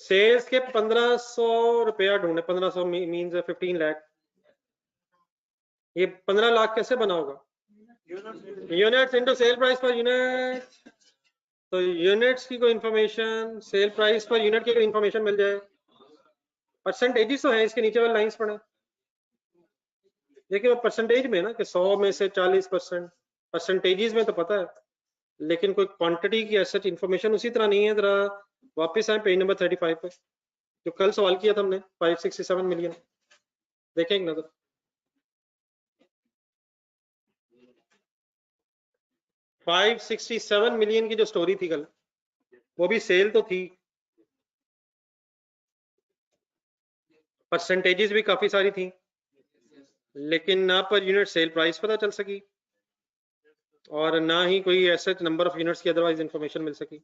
सेल्स के 1500 रुपया ढूंढे, 1500 मीन्स 15 लाख, ये 15 लाख कैसे बना होगा, units into sale price per unit, तो यूनिट्स की कोई information sale price per unit की कोई इंफॉर्मेशन मिल जाए, परसेंटेजेस तो है इसके नीचे वाले लाइंस पढ़े, देखिए वो परसेंटेज में ना कि 100 में से 40%, परसेंटेजेस में तो पता है, लेकिन कोई क्वांटिटी की ऐसा इंफॉर्मेशन उसी तरह नहीं है। जरा वापस आए पेज नंबर 35 पे, जो कल सवाल किया था हमने 567 मिलियन, देखें एक नजर। $567 मिलियन की जो स्टोरी थी कल, वो भी सेल तो थी, परसेंटेजेस भी काफी सारी थी, लेकिन ना पर यूनिट सेल प्राइस पता चल सकी और ना ही कोई ऐसे नंबर ऑफ यूनिट्स की अदरवाइज इंफॉर्मेशन मिल सकी,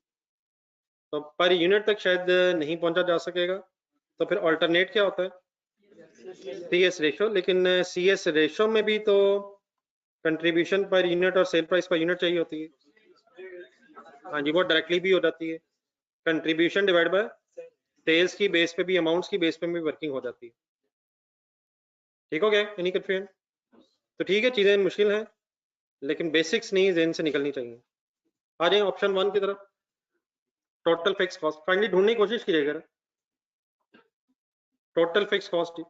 तो पर यूनिट तक शायद नहीं पहुंचा जा सकेगा। तो फिर अल्टरनेट क्या होता है, CS रेशो, लेकिन CS रेशो में भी तो कंट्रीब्यूशन पर यूनिट और सेल प्राइस पर यूनिट चाहिए होती है। हाँ जी, वो डायरेक्टली भी हो जाती है, कंट्रीब्यूशन डिवाइड बाय सेल्स की बेस पे भी, अमाउंट्स की बेस पे भी वर्किंग हो जाती है। ठीक हो गया, एनी कंफ्यूजन? तो ठीक है, चीजें मुश्किल हैं लेकिन बेसिक्स नहीं जहन से निकलनी चाहिए। आ जाए ऑप्शन 1 की तरफ। टोटल फिक्स कॉस्ट काइंडली ढूंढने की कोशिश कीजिएगा, टोटल फिक्स कॉस्ट।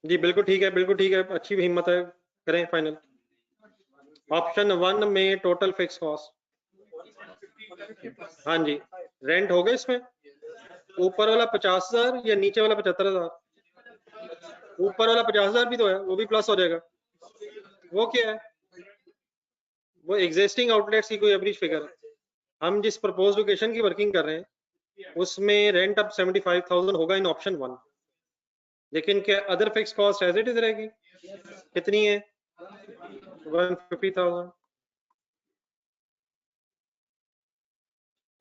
जी बिल्कुल ठीक है, बिल्कुल ठीक है, अच्छी हिम्मत है, करें फाइनल। ऑप्शन 1 में टोटल फिक्स कॉस्ट, हाँ जी, रेंट हो गया इसमें, ऊपर वाला 50,000 या नीचे वाला 75,000? ऊपर वाला 50,000 भी तो है, वो भी प्लस हो जाएगा। वो क्या है? वो एग्जिस्टिंग आउटलेट्स की कोई एवरेज फिगर है। हम जिस प्रपोज लोकेशन की वर्किंग कर रहे हैं उसमें रेंट अब 75,000 होगा इन ऑप्शन 1, लेकिन क्या other fix cost as it is रहेगी? कितनी है? 150,000।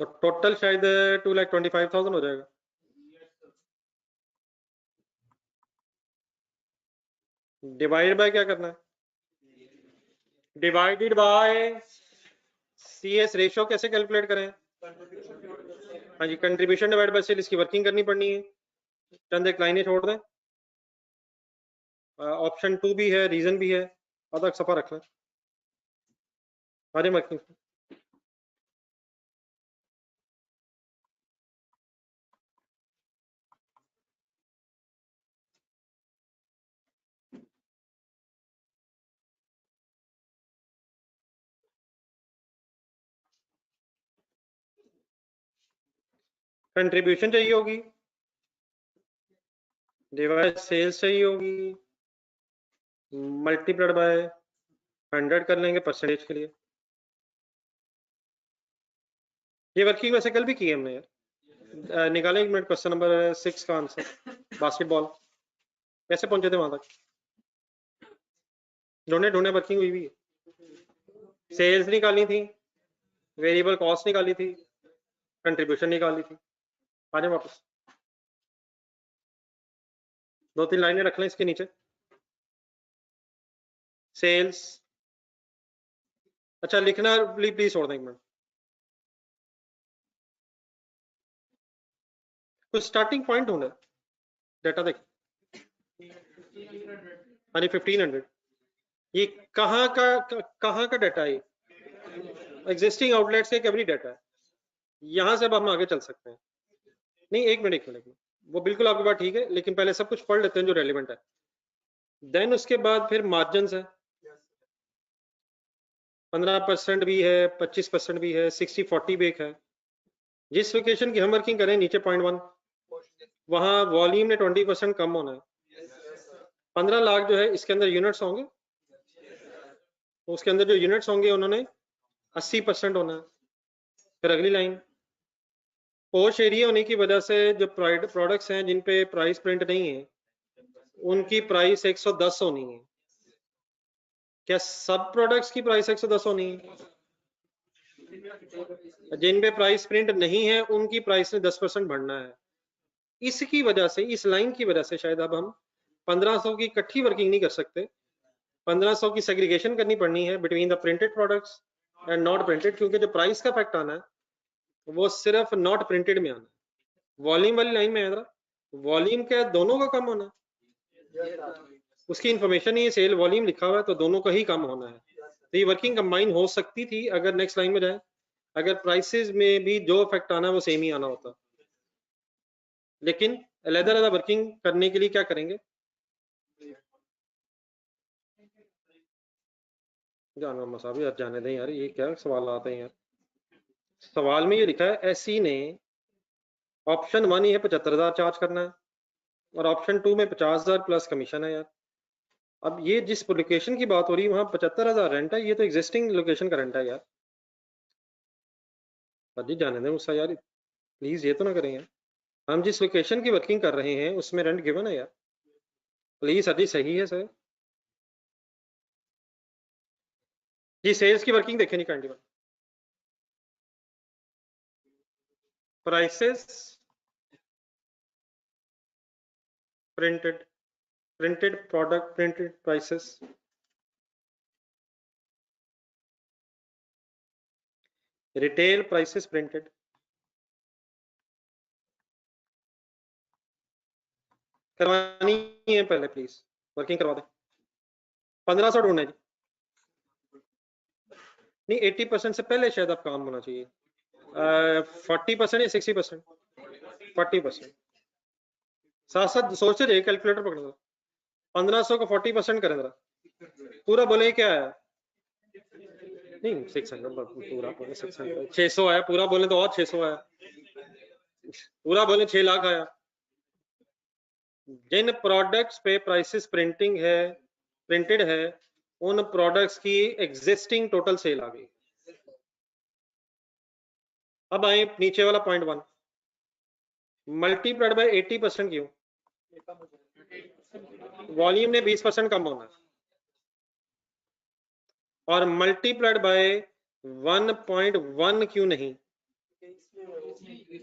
तो टोटल शायद 2,25,000 हो जाएगा। डिवाइड बाय क्या करना है? डिवाइडेड बाय CS रेशियो कैसे कैलकुलेट करें? हाँ जी, कंट्रीब्यूशन डिवाइड बाय सेल, इसकी वर्किंग करनी पड़नी है, चंद एक लाइनें छोड़ दें। ऑप्शन 2 भी है, रीजन भी है, आधा सफा रख लें सारे वर्किंग। कंट्रीब्यूशन चाहिए होगी, डिवाइड सेल्स चाहिए होगी, मल्टीप्लाइड बाय 100 कर लेंगे परसेंटेज के लिए। ये वर्किंग वैसे कल भी की है हमने यार। निकालें एक मिनट, क्वेश्चन नंबर 6 का आंसर, बास्केटबॉल कैसे पहुंचे थे वहां तक? ढूंढे ढूंढे वर्किंग हुई भी है। सेल्स निकाली थी, वेरिएबल कॉस्ट निकाली थी, कंट्रीब्यूशन निकाली थी। आ जाए वापस, 2-3 लाइनें रख लें इसके नीचे। सेल्स, अच्छा लिखना प्लीज छोड़ दें एक मिनट। कुछ स्टार्टिंग पॉइंट ढूंढे, डाटा देख। हाँ जी 1500, ये कहाँ का डाटा है? एग्जिस्टिंग आउटलेट्स का एवरी डाटा है। यहाँ से अब हम आगे चल सकते हैं। नहीं एक मिनट, वो बिल्कुल आपकी बात ठीक है, लेकिन पहले सब कुछ पढ़ लेते हैं जो रेलिवेंट है, देन उसके बाद फिर मार्जिन है। 15% भी है, 25% भी है, 60-40 भी एक है। जिस लोकेशन की हम वर्किंग करें नीचे पॉइंट 1, वहां वॉल्यूम ने 20% कम होना है। 15 लाख जो है इसके अंदर यूनिट्स होंगे, उसके अंदर जो यूनिट्स होंगे उन्होंने 80% होना है। फिर अगली लाइन, पोश एरिया होने की वजह से जो प्रोडक्ट्स हैं जिन पे प्राइस प्रिंट नहीं है उनकी प्राइस 110 होनी है। क्या सब प्रोडक्ट्स की प्राइस 110 होनी है? जिन पे प्राइस प्रिंट नहीं है उनकी प्राइस में 10% बढ़ना है। इसकी वजह से, इस लाइन की वजह से शायद अब हम 1500 की इकट्ठी वर्किंग नहीं कर सकते, 1500 की सेग्रीगेशन करनी पड़नी है between the printed products and not printed, क्योंकि जो प्राइस का इफेक्ट आना है वो सिर्फ नॉट प्रिंटेड में आना है। वॉल्यूम वाली लाइन में है, वॉल्यूम क्या है, दोनों का कम होना है। उसकी इंफॉर्मेशन ही सेल वॉल्यूम लिखा हुआ है, तो दोनों का ही कम होना है। तो ये वर्किंग कंबाइन हो सकती थी अगर नेक्स्ट लाइन में जाए, अगर प्राइसेस में भी जो इफेक्ट आना है वो सेम ही आना होता। लेकिन अलग-अलग वर्किंग करने के लिए क्या करेंगे? जाना मसाबी यार, जाने दें यार, ये क्या सवाल आते हैं यार। सवाल में ये लिखा है एससी ने ऑप्शन 1 ही है 75,000 चार्ज करना है, और ऑप्शन 2 में 50,000 प्लस कमीशन है यार। अब ये जिस लोकेशन की बात हो रही है वहां 75,000 रेंट है, ये तो एग्जिस्टिंग लोकेशन का रेंट है यार। अजी जाने दें मुझसे यार, प्लीज ये तो ना करें यार। हम जिस लोकेशन की वर्किंग कर रहे हैं उसमें रेंट गिवन है यार, प्लीज अजी सही है सर। जी सेल्स की वर्किंग देखें नहीं kindly, prices printed product printed prices, retail prices printed. करवानी है पहले प्लीज, वर्किंग करवा दें। 1500 ढूंढे जी, नहीं 80% से पहले शायद आप काम होना चाहिए 40% या 60%, 40%। साथ साथ सोचते रहिए, कैलकुलेटर पकड़ दो, 1500 को 40% करें जरा, पूरा बोले क्या है, नहीं 600 पूरा बोले 600, 600 आया, पूरा बोले तो और 600 आया, पूरा बोले 6 लाख आया। जिन प्रोडक्ट्स पे प्राइसेस प्रिंटेड है उन प्रोडक्ट्स की एग्जिस्टिंग टोटल सेल आ गई। अब आए नीचे वाला पॉइंट 1, मल्टीप्लाइड बाय 80% क्यों? वॉल्यूम ने 20% कम होना है, और मल्टीप्लाइड बाय 1.1 क्यों नहीं?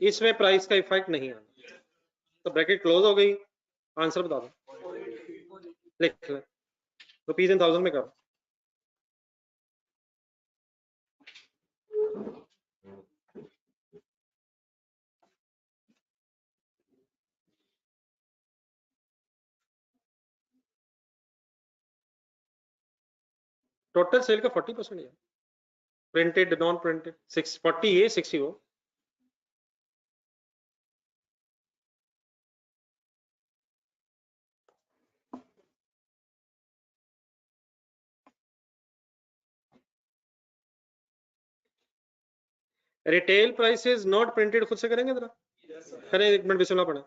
इसमें प्राइस का इफेक्ट नहीं आना, तो ब्रैकेट क्लोज हो गई। आंसर बता दो, लिख ले, रुपीज इन थाउजेंड में करो। टोटल सेल का 40% है, प्रिंटेड नॉन प्रिंटेड 640 ये 60 वो। रिटेल प्राइसेस नॉट प्रिंटेड खुद से करेंगे जरा, करें, 1 मिनट बिस्मिल्लाह पढ़ें।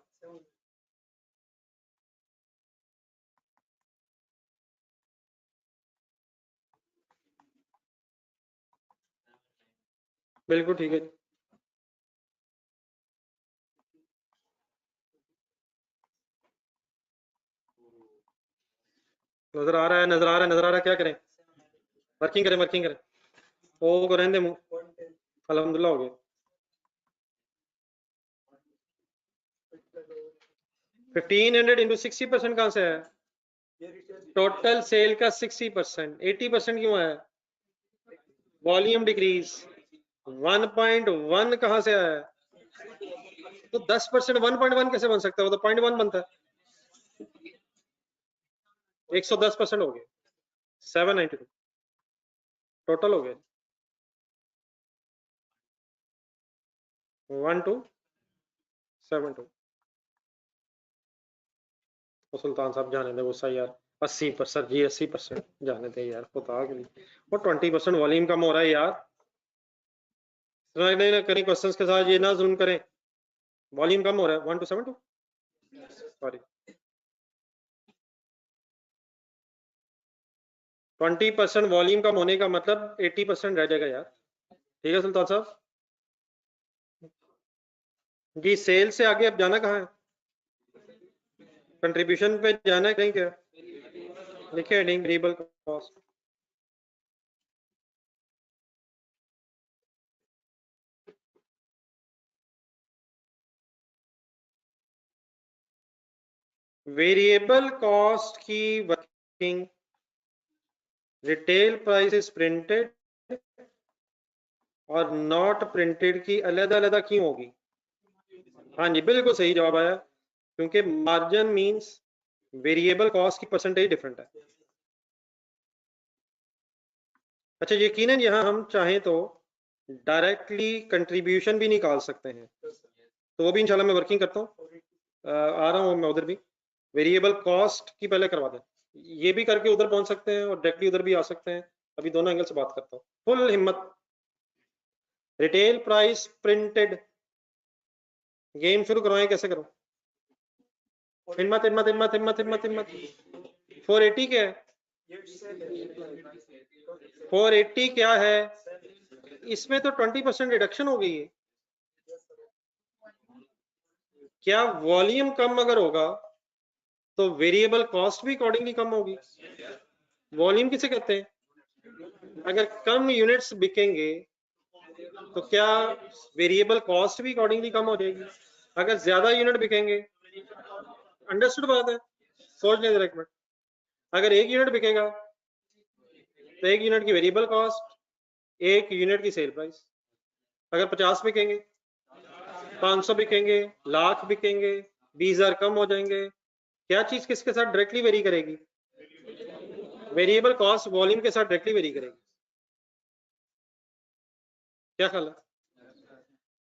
बिल्कुल ठीक है, नजर आ रहा है, नजर आ रहा है, नजर आ रहा है, क्या करें? वर्किंग करें, वर्किंग करें, ओ को रहने दे मुंह, अल्हम्दुलिल्लाह हो गया। 1500 इंटू 60% कहां से है? टोटल सेल का 60%, 80% क्यों है? वॉल्यूम डिक्रीज, 1.1 कहां से आया? तो 10% 1.1 कैसे बन सकता है? वो तो 0.1 बनता है। 110% हो गया, 792 टोटल हो गया, 1272। तो सुल्तान साहब जाने दे गुस्सा यार, 80% जी, 80% जाने दे यार, पता कि नहीं वो 20% वॉल्यूम कम हो रहा है यार। नहीं ना करें क्वेश्चंस के साथ, ये ना जुल्म करें, वॉल्यूम कम हो रहा है 1272, सॉरी 20% वॉल्यूम कम होने का मतलब 80% रह जाएगा यार। ठीक है सुल्तान साहब जी, सेल से आगे अब जाना कहाँ है? कंट्रीब्यूशन पे जाना है कहीं क्या? लिखे heading variable cost, variable cost की working, retail price is printed और नॉट प्रिंटेड की अलग-अलग क्यों होगी? हाँ जी बिल्कुल सही जवाब आया, क्योंकि मार्जिन मींस वेरिएबल कॉस्ट की परसेंटेज डिफरेंट है। अच्छा यकीनन यहाँ हम चाहें तो डायरेक्टली कंट्रीब्यूशन भी निकाल सकते हैं, तो वो भी इंशाल्लाह मैं वर्किंग करता हूँ, आ रहा हूँ मैं उधर भी। वेरिएबल कॉस्ट की पहले करवा दें, ये भी करके उधर पहुंच सकते हैं और डायरेक्टली उधर भी आ सकते हैं, अभी दोनों एंगल से बात करता हूँ, फुल हिम्मत। रिटेल प्राइस प्रिंटेड, गेम शुरू करवाएं, कैसे करो? हिम्मत हिम्मत हिम्मत हिम्मत हिम्मत हिम्मत। 480 क्या है? 480 क्या है? इसमें तो 20% रिडक्शन हो गई है। क्या वॉल्यूम कम अगर होगा तो वेरिएबल कॉस्ट भी अकॉर्डिंगली कम होगी? वॉल्यूम किसे कहते हैं? अगर कम यूनिट्स बिकेंगे तो क्या वेरिएबल कॉस्ट भी अकॉर्डिंगली कम हो जाएगी? अगर ज्यादा यूनिट बिकेंगे, अंडरस्टूड बात है, सोच लें जरा एक मिनट। अगर 1 यूनिट बिकेगा तो 1 यूनिट की वेरिएबल कॉस्ट, 1 यूनिट की सेल प्राइस। अगर 50 बिकेंगे, 500 बिकेंगे, लाख बिकेंगे, 20,000 कम हो जाएंगे, क्या चीज किसके साथ डायरेक्टली वेरी करेगी? वेरिएबल कॉस्ट वॉल्यूम के साथ डायरेक्टली वेरी करेगी। क्या ख्याल है?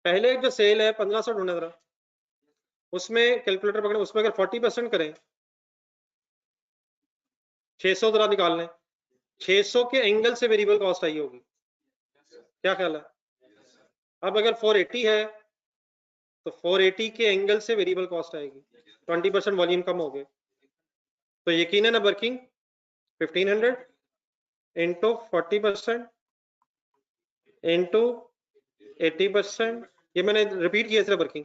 पहले जो सेल है 1500 ढूंढे जरा, उसमें कैलकुलेटर पकड़े, उसमें अगर 40% करें 600 जरा निकाल लें, 600 के एंगल से वेरिएबल कॉस्ट आई होगी। क्या ख्याल है? अब अगर 480 है तो 480 के एंगल से वेरिएबल कॉस्ट आएगी, 20% वॉल्यूम कम हो गए, तो यकीनन अब वर्किंग 1500 इंटू 40% इंटू 80%, ये मैंने रिपीट किया सिर्फ वर्किंग,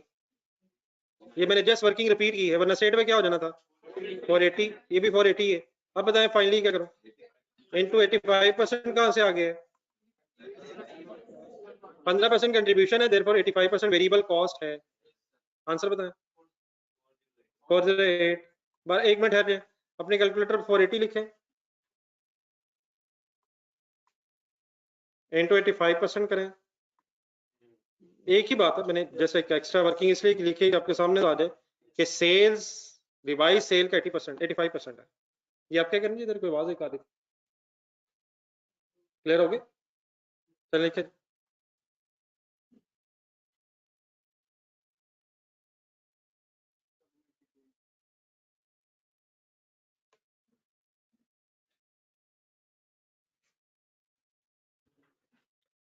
ये मैंने जस्ट वर्किंग रिपीट की है, वरना सेट में क्या हो जाना था 480, ये भी 480 है। अब बताएं फाइनली क्या करूं? इंटू 85% कहां से आ गया है? 15% कंट्रीब्यूशन है, देयरफॉर 85% वेरिएबल कॉस्ट है। आंसर बताएं। 408। एक मिनट है, अपने कैलकुलेटर 480 लिखें इंटू 85% करें। एक ही बात है, मैंने जैसे एक एक्स्ट्रा वर्किंग इसलिए लिखी आपके सामने आ जाए कि सेल्स रिवाइज सेल का 80% 85% है। ये आप क्या करेंगे? इधर कोई आवाज एक आ रही, क्लियर हो गया? चलिए लिखे।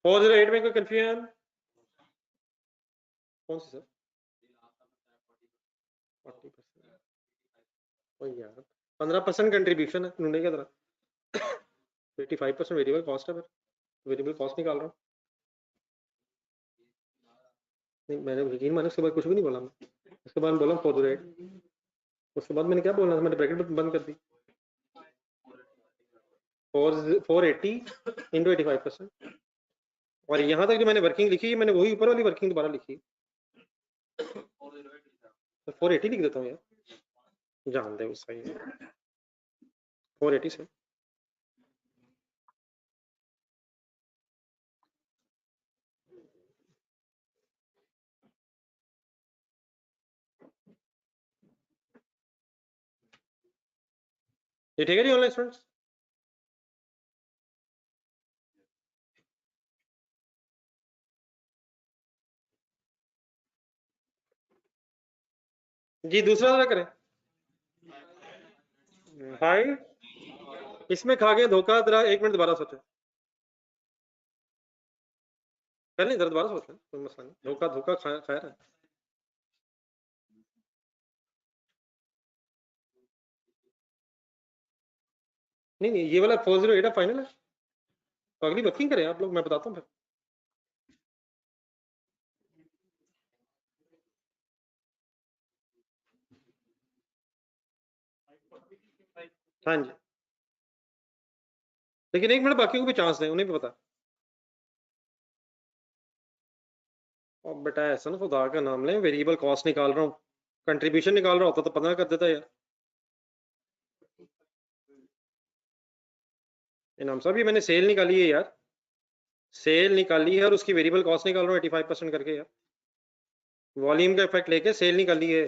फोर 408 में कोई कंफ्यूजन? कौन सी सर? 40%। ओ यार 15% कंट्रीब्यूशन है, ढूंढेगा जरा। 85% वेरिएबल कॉस्ट है, फिर वेरिएबल कॉस्ट निकाल रहा हूँ। नहीं मैंने यकीन माने उसके बाद कुछ भी नहीं बोला मैं, उसके बाद बोला 408, उसके बाद मैंने क्या बोलना था, मैंने ब्रैकेट बंद कर दी। 480 इंटू 85%, और यहाँ तक जो मैंने वर्किंग लिखी है मैंने वही ऊपर वाली वर्किंग दोबारा लिखी, 480 लिख देता हूँ यार, जान दे वो सही है 480 से। ये ठीक है जी ऑनलाइन स्टूडेंट्स? जी दूसरा जरा करें। हाय इसमें खा गए धोखा, जरा एक मिनट दोबारा सोचें, पहले जरा दोबारा सोचें, कोई मसला नहीं, धोखा धोखा खाया है। नहीं नहीं ये वाला 408 फाइनल है, तो अगली वर्किंग करें आप लोग, मैं बताता हूँ फिर। हाँ जी, लेकिन एक मिनट बाकी को भी चांस दें, उन्हें भी पता। और बेटा ऐसा ना खुदा का नाम लें, वेरिएबल कॉस्ट निकाल रहा हूँ, कंट्रीब्यूशन निकाल रहा होता तो 15 कर देता यार। इनाम साहब ये मैंने सेल निकाली है यार, सेल निकाली है और उसकी वेरिएबल कॉस्ट निकाल रहा हूँ 85% करके यार, वॉल्यूम का इफेक्ट लेके सेल निकाली है।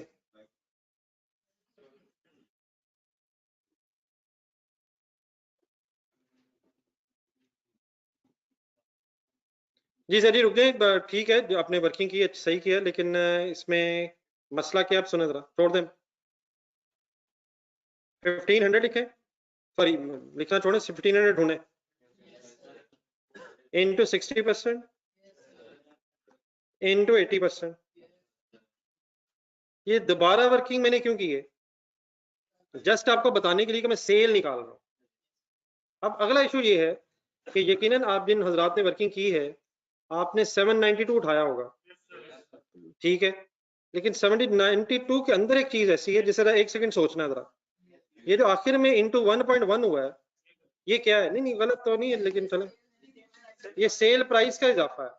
जी सर जी रुक जाए, ठीक है जो आपने वर्किंग की सही किया, लेकिन इसमें मसला क्या, आप सुने जरा, छोड़ दें 1500 लिखे, सॉरी लिखना छोड़े 1500 ढूंढे इंटू 60% इंटू 80%। ये दोबारा वर्किंग मैंने क्यों की है? जस्ट आपको बताने के लिए कि मैं सेल निकाल रहा हूँ। अब अगला इशू ये है कि यकीनन आप जिन हजरात ने वर्किंग की है आपने 792 उठाया होगा, ठीक है, लेकिन 792 के अंदर एक चीज ऐसी है जिसे एक सेकंड सोचना है जरा, ये जो आखिर में इंटू 1.1 हुआ है ये क्या है? नहीं नहीं गलत तो नहीं है, लेकिन चले, ये सेल प्राइस का इजाफा है,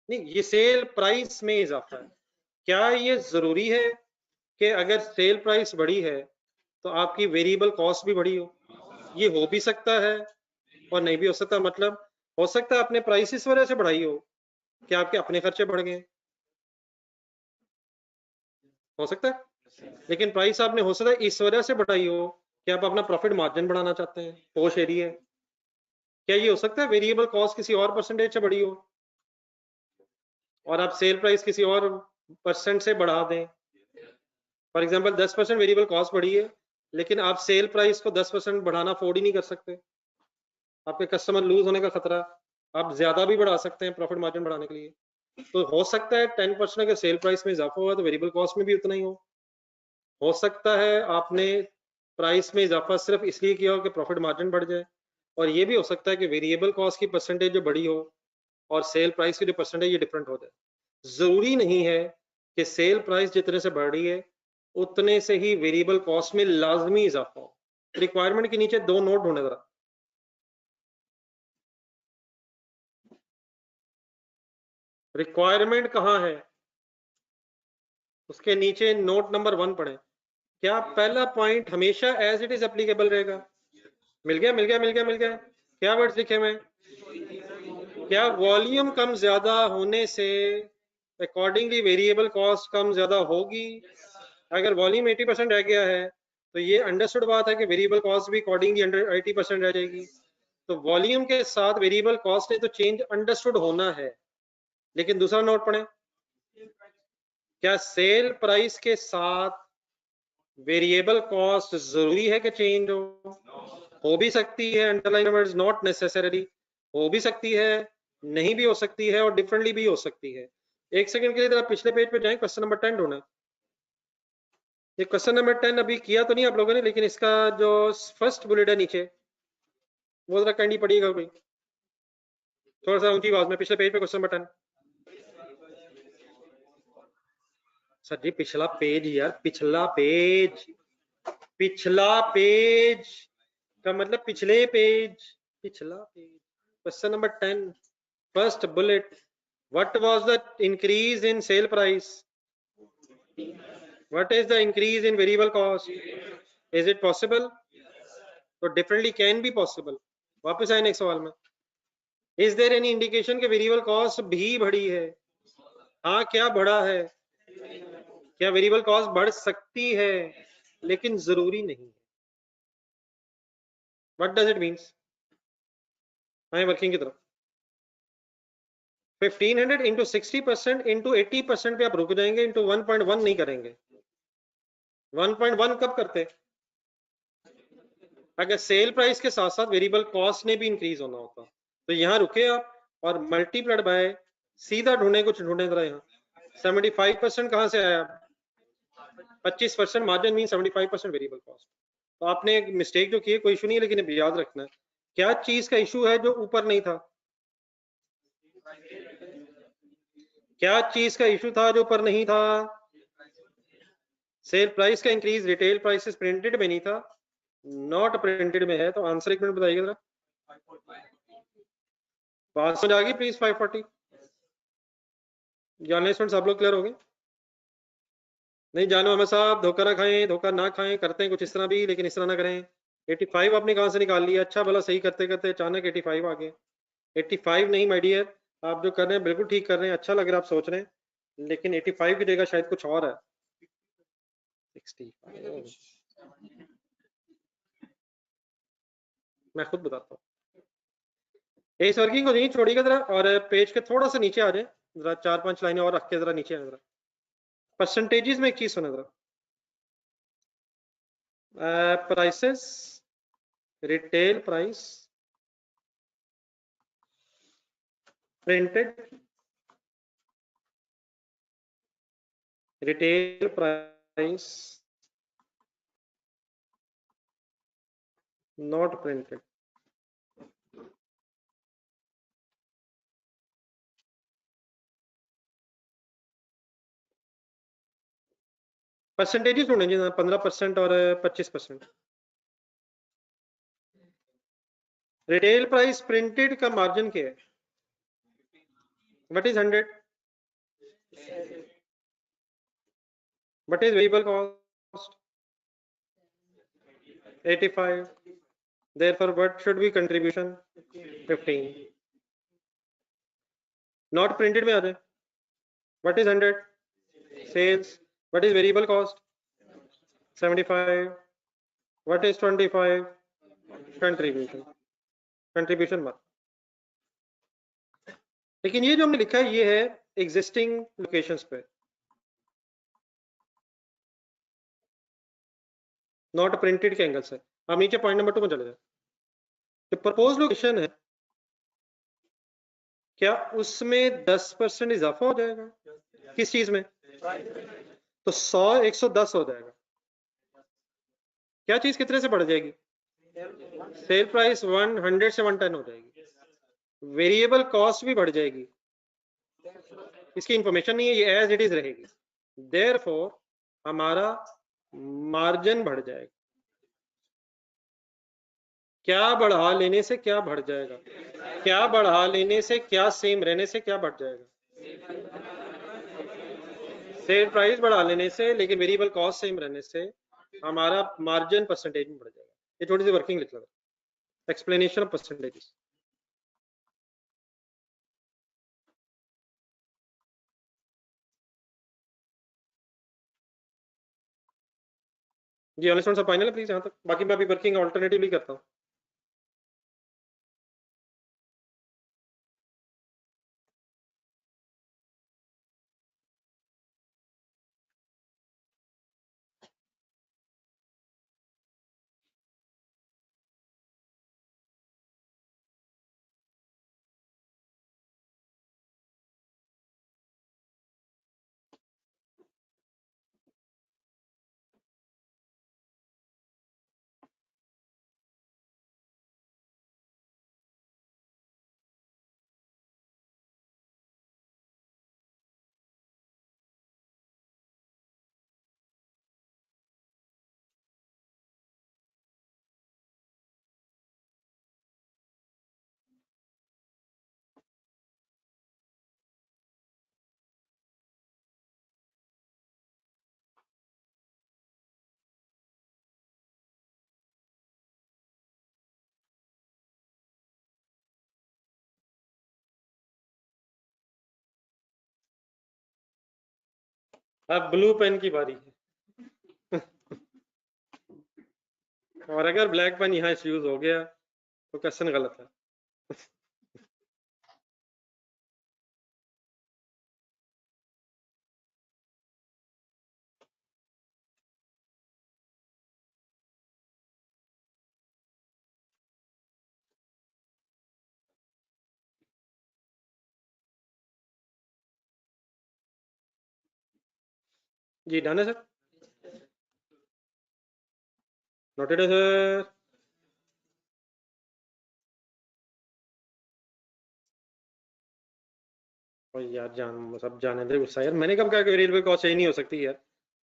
नहीं ये सेल प्राइस में इजाफा है। क्या ये जरूरी है कि अगर सेल प्राइस बढ़ी है तो आपकी वेरिएबल कॉस्ट भी बढ़ी हो? ये हो भी सकता है और नहीं भी हो सकता, मतलब हो सकता है आपने प्राइस इस वजह से बढ़ाई हो कि आपके अपने खर्चे बढ़ गए, हो सकता है, लेकिन प्राइस आपने हो सकता है इस वजह से बढ़ाई हो कि आप अपना प्रॉफिट मार्जिन बढ़ाना चाहते हैं, पोश एरिया है, क्या ये हो सकता है वेरिएबल कॉस्ट किसी और परसेंटेज से बड़ी हो और आप सेल प्राइस किसी और परसेंट से बढ़ा दें? फॉर एग्जांपल 10% वेरिएबल कॉस्ट बढ़ी है, लेकिन आप सेल प्राइस को 10% बढ़ाना अफोर्ड ही नहीं कर सकते, आपके कस्टमर लूज होने का खतरा, आप ज्यादा भी बढ़ा सकते हैं प्रॉफिट मार्जिन बढ़ाने के लिए। तो हो सकता है 10% अगर सेल प्राइस में इजाफा हुआ तो वेरिएबल कॉस्ट में भी उतना ही हो सकता है आपने प्राइस में इजाफा सिर्फ इसलिए किया हो कि प्रॉफिट मार्जिन बढ़ जाए, और ये भी हो सकता है कि वेरिएबल कॉस्ट की परसेंटेज जो बड़ी हो और सेल प्राइस की जो परसेंटेज ये डिफरेंट हो जाए। जरूरी नहीं है कि सेल प्राइस जितने से बढ़ रही है उतने से ही वेरिएबल कॉस्ट में लाजमी इजाफा हो। रिक्वायरमेंट के नीचे 2 नोट ढूंढे जरा। रिक्वायरमेंट कहाँ है, उसके नीचे नोट नंबर 1 पढ़े। क्या पहला पॉइंट हमेशा एज इट इज एप्लीकेबल रहेगा? मिल गया मिल गया मिल गया मिल गया। क्या वर्ड्स लिखे हुए? क्या वॉल्यूम कम ज्यादा होने से अकॉर्डिंगली वेरिएबल कॉस्ट कम ज्यादा होगी? अगर वॉल्यूम 80% रह गया है तो ये अंडरस्टूड बात है कि वेरिएबल कॉस्ट भी अकॉर्डिंगली 80% रह जाएगी। तो वॉल्यूम के साथ वेरिएबल कॉस्ट ने तो चेंज अंडरस्टूड होना है। लेकिन दूसरा नोट पढ़े, क्या सेल प्राइस के साथ वेरिएबल कॉस्ट जरूरी है कि चेंज हो भी सकती है, अंडरलाइन वर्ड्स नॉट नेसेसरी, हो भी सकती है, नहीं भी हो सकती है, और डिफरेंटली भी हो सकती है। एक सेकंड के लिए जरा पिछले पेज पे जाएं, क्वेश्चन नंबर 10 ढूंढना। ये क्वेश्चन नंबर 10 अभी किया तो नहीं आप लोगों ने, लेकिन इसका जो फर्स्ट बुलेट है नीचे वो जरा कैंडी पढ़िएगा कोई, थोड़ा सा ऊंची आवाज में। पिछले पेज पे क्वेश्चन नंबर 10। सर जी पिछला पेज यार, पिछला पेज, पिछला पेज का मतलब पिछले पेज, पिछला page. Question number 10 first bullet, what was the increase in sale price? What is the increase in variable cost? Is it possible? तो differently can be possible। वापस आए नेक्स्ट सवाल में, is there any indication कि variable cost भी बढ़ी है? हाँ क्या बढ़ा है? क्या वेरिएबल कॉस्ट बढ़ सकती है, लेकिन जरूरी नहीं है। What does it means? आए वर्किंग की तरफ। 1500 इंटू 60% इंटू 80% पे आप रुक जाएंगे, इंटू 1.1 नहीं करेंगे। 1.1 कब करते? अगर सेल प्राइस के साथ साथ वेरिएबल कॉस्ट ने भी इंक्रीज होना होता। तो यहाँ रुके आप और मल्टीप्लाइड बाय, सीधा ढूंढे, कुछ ढूंढे जरा। यहाँ 75% कहाँ से आया? 25% मार्जिन मीन 75% वेरिएबल कॉस्ट। तो आपने एक मिस्टेक जो की है, कोई इशू नहीं है, लेकिन याद रखना है क्या चीज का इशू है जो ऊपर नहीं था? क्या चीज का इशू था जो ऊपर नहीं था? सेल प्राइस का इंक्रीज रिटेल प्राइसेस प्रिंटेड में नहीं था, नॉट प्रिंटेड में है। तो आंसर एक मिनट बताइए जरा। बात समझ आ गई प्लीज? 540 जानने स्टूडेंट्स आप लोग क्लियर हो गए? नहीं जानो हमें साहब, धोखा ना खाएं, धोखा ना खाएं, करते हैं कुछ इस तरह भी, लेकिन इस तरह ना करें। 85 आपने कहां से निकाल लिया? अच्छा भला सही करते करते अचानक 85 आ गए। 85 नहीं माय डियर, आप जो कर रहे हैं बिल्कुल ठीक कर रहे हैं, अच्छा लग रहा है आप सोच रहे हैं, लेकिन 85 की जगह शायद कुछ और है। 65 मैं खुद बताता हूँ। इस वर्किंग को नहीं छोड़िएगा जरा, और पेज के थोड़ा सा नीचे आ जाए जरा, 4-5 लाइनें और रख के जरा नीचे आ जरा। परसेंटेजेस में एक चीज सुना जरा, prices, retail price, printed, retail price, not printed. Percentages ढूंढेंगे 15% और 25%। रिटेल प्राइस प्रिंटेड का मार्जिन क्या है? What is 100? What is variable cost? 85। therefore what should be contribution? 15। Not printed में आ जाए, what is 100? Sales. What is variable cost? 75। What is 25? Contribution. Contribution मत। लेकिन ये जो हमने लिखा है ये है एग्जिस्टिंग लोकेशंस पे, नॉट प्रिंटेड के एंगल से। हम नीचे पॉइंट नंबर 2 में चले जाए। जो प्रपोज लोकेशन है क्या उसमें 10% इजाफा हो जाएगा? किस चीज में? तो 100 110 हो जाएगा। क्या चीज कितने से बढ़ जाएगी? सेल प्राइस 100 से 110 हो जाएगी। वेरिएबल कॉस्ट भी बढ़ जाएगी, इसकी इंफॉर्मेशन नहीं है, ये एज इट इज रहेगी। देयरफॉर हमारा मार्जिन बढ़ जाएगा। क्या बढ़ा लेने से क्या बढ़ जाएगा? क्या बढ़ा लेने से क्या सेम रहने से क्या बढ़ जाएगा? सेल प्राइस बढ़ा लेने से, लेकिन वेरिएबल कॉस्ट सेम रहने से हमारा मार्जिन परसेंटेज में बढ़ जाएगा। ये थोड़ी सी वर्किंग लिख लो, एक्सप्लेनेशन ऑफ परसेंटेजेस। जी ऑनली स्टूडेंट्स फाइनल है प्लीज यहाँ तक, बाकी मैं अभी वर्किंग ऑल्टरनेटिवली करता हूँ। अब ब्लू पेन की बारी है और अगर ब्लैक पेन यहाँ यूज हो गया तो क्वेश्चन गलत है। जी डन है सर, नोटेड है सर। और यार सब जाने दे गुस्सा यार, मैंने कब कहा कि वेरिएबल कॉस्ट चेंज नहीं हो सकती यार?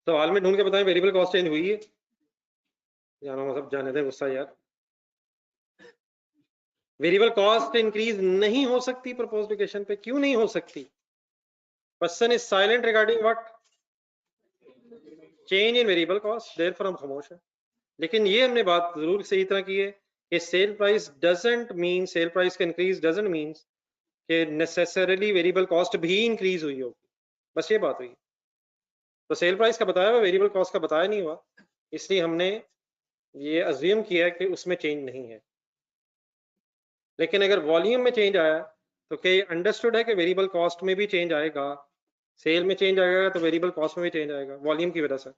सवाल में ढूंढ के बताएं वेरिएबल कॉस्ट चेंज हुई है? जानो सब जाने दे गुस्सा यार। वेरिएबल कॉस्ट इंक्रीज नहीं हो सकती प्रपोज्ड लोकेशन पे, क्यों नहीं हो सकती? Person is silent regarding what? Change in variable cost, therefore हम खामोश है। लेकिन ये हमने बात जरूर सही तरह की है कि sale price doesn't mean, sale price का इंक्रीज डजंट मीन कि नेसेसरीली वेरिएबल कॉस्ट भी इंक्रीज हुई होगी, बस ये बात हुई। तो सेल प्राइस का बताया हुआ, वेरिएबल कॉस्ट का बताया नहीं हुआ, इसलिए हमने ये अज्यूम किया कि उसमें चेंज नहीं है। लेकिन अगर वॉल्यूम में चेंज आया तो क्या अंडरस्टूड है कि वेरिएबल कॉस्ट में भी चेंज आएगा? सेल में चेंज आएगा तो वेरिएबल कॉस्ट में भी चेंज आएगा वॉल्यूम की वजह से।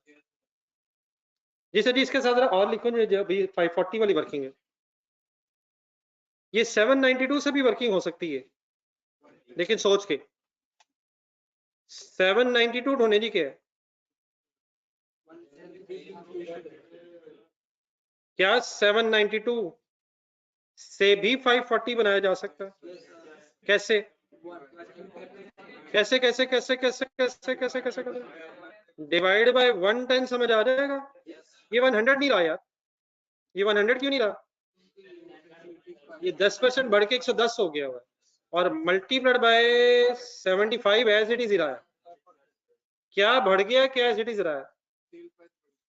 जी सर जी, इसके साथ और लिखो जो अभी 540 वाली वर्किंग है, ये 792 से भी वर्किंग हो सकती है, लेकिन सोच के 792 ढूंढने जी क्या है? क्या 792 से भी 540 बनाया जा सकता है? कैसे कैसे कैसे कैसे कैसे कैसे कैसे कैसे कैसे डिवाइड बाय 110 समझ आ जाएगा? ये 100 नहीं रहा यार, ये 100 क्यों नहीं रहा? ये 10% बढ़ के 110 हो गया हुआ है और multiplied by 75 as it is रहा है। क्या बढ़ गया, क्या एज इट इज रहा है?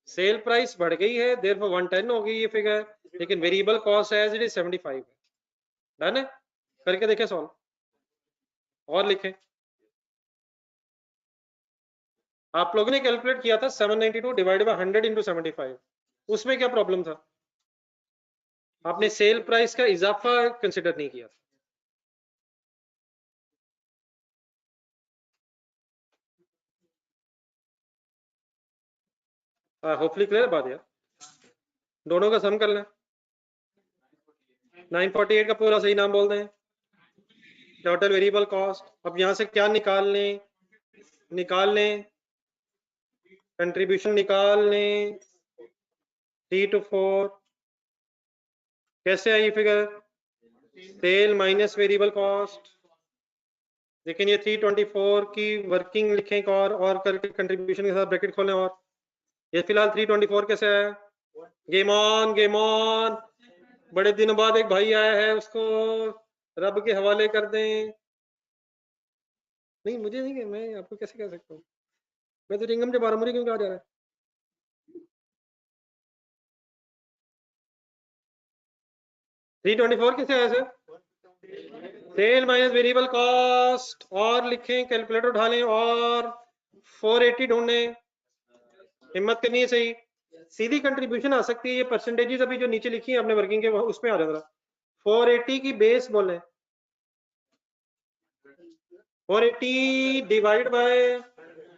सेल प्राइस बढ़ गई है, देयरफॉर 110 हो गई ये फिगर, लेकिन variable cost as it is 75 है। डन है? करके देखें सॉल्व और लिखें। आप लोगों ने कैलकुलेट किया था 792 डिवाइड बाय 100 इंटू 75, उसमें क्या प्रॉब्लम था? आपने सेल प्राइस का इजाफा कंसिडर नहीं किया। होपफुली क्लियर बात यार, दोनों का सम कर लें। 948 का पूरा सही नाम बोल दें, टोटल वेरिएबल कॉस्ट। अब यहां से क्या निकाल लें, कंट्रीब्यूशन निकाल लें 3 to 4। कैसे आई figure, sale minus variable cost. लेकिन ये 324 की वर्किंग लिखें और करके कंट्रीब्यूशन के साथ ब्रैकेट खोलें। और ये फिलहाल 324 कैसे आया, गेम ऑन। बड़े दिनों बाद एक भाई आया है, उसको रब के हवाले कर दें। नहीं मुझे नहीं, मैं आपको कैसे कह सकता हूँ, मैं तो रिंगम जब बारामुरी क्यों कहा जा रहा है। थ्री 324 कैसे आया sir, sale minus variable cost और लिखें, कैलकुलेटर उठा लें और 480 ढूंढें। हिम्मत करनी है सही, सीधी कंट्रीब्यूशन आ सकती है। ये परसेंटेजेस अभी जो नीचे लिखी है आपने वर्किंग के, उसमें आ जाएगा। 480 की बेस बोले, 480 डिवाइड बाय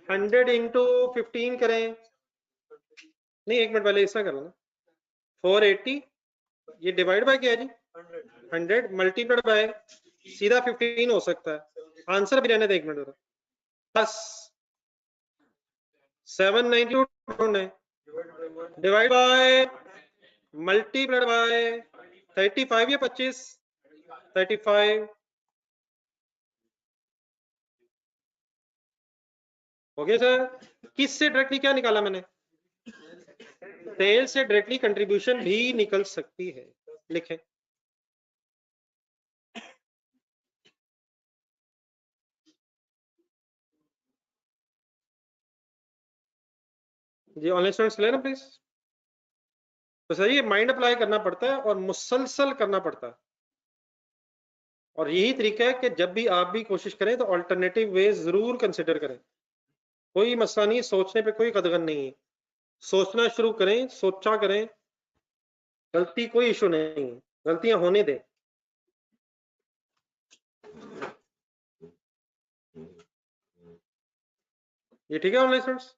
100 इंटू 15 करें। नहीं एक मिनट पहले इसका करो ना, 480 ये डिवाइड बाय क्या है जी, 100 मल्टीप्लाइड बाय सीधा 15 हो सकता है। आंसर भी रहने दे एक मिनट जरा, बस 792 ढूंढे, डिवाइड बाय मल्टीप्लाइड बाय 35 या 25, 35 हो गया सर। किससे डायरेक्टली क्या निकाला मैंने, सेल से डायरेक्टली कंट्रीब्यूशन भी निकल सकती है, लिखें। जी ऑनलाइन स्टूडेंट्स ले ना प्लीज। तो सर ये माइंड अप्लाई करना पड़ता है और मुसलसल करना पड़ता है, और यही तरीका है कि जब भी आप भी कोशिश करें तो अल्टरनेटिव वे जरूर कंसिडर करें। कोई मसला नहीं, सोचने पे कोई कदगन नहीं है, सोचना शुरू करें, सोचा करें, गलती कोई इशू नहीं है, गलतियां होने दें। ये ठीक है ऑनलाइन स्टूडेंट्स,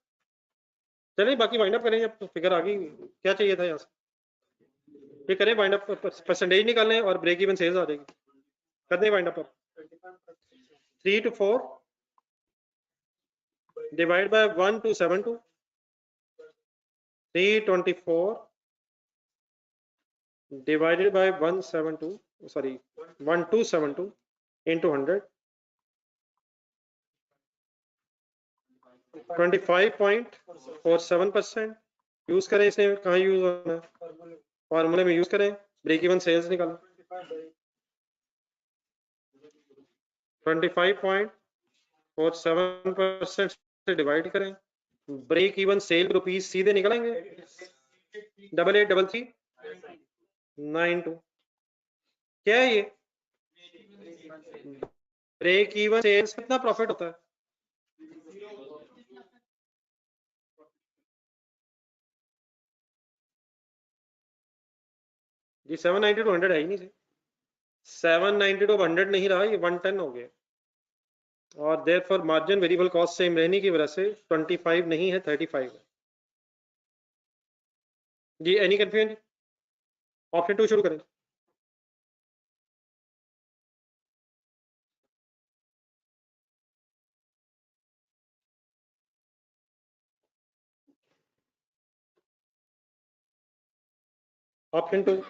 चलिए बाकी वाइंड अप करें। अब तो फिगर आ गई, क्या चाहिए था यहाँ से, ये करें वाइंड अप, परसेंटेज निकालें और ब्रेक इवन सेल्स आ जाएगी। कर दें wind up. 3 to 4 divide by 1272, 324 divided by 172, sorry 1272 into 100, 25.47%। Use करें इसे, कहाँ यूज होना है, फॉर्मूले में यूज करें, ब्रेक इवन सेल्स निकालो 25.47% से डिवाइड करें, ब्रेक इवन सेल रुपीज सीधे निकलेंगे 883392। क्या है ये, ब्रेक इवन सेल्स कितना प्रॉफिट होता है, जी 790 to 100 है ही नहीं, 790 to 100 नहीं रहा, ये 110 हो गया। और therefore margin variable cost same रहने की वजह से 25 नहीं है, 35 है। जी एनी कंफ्यूजन, ऑप्शन 2 शुरू करें। ऑप्शन 2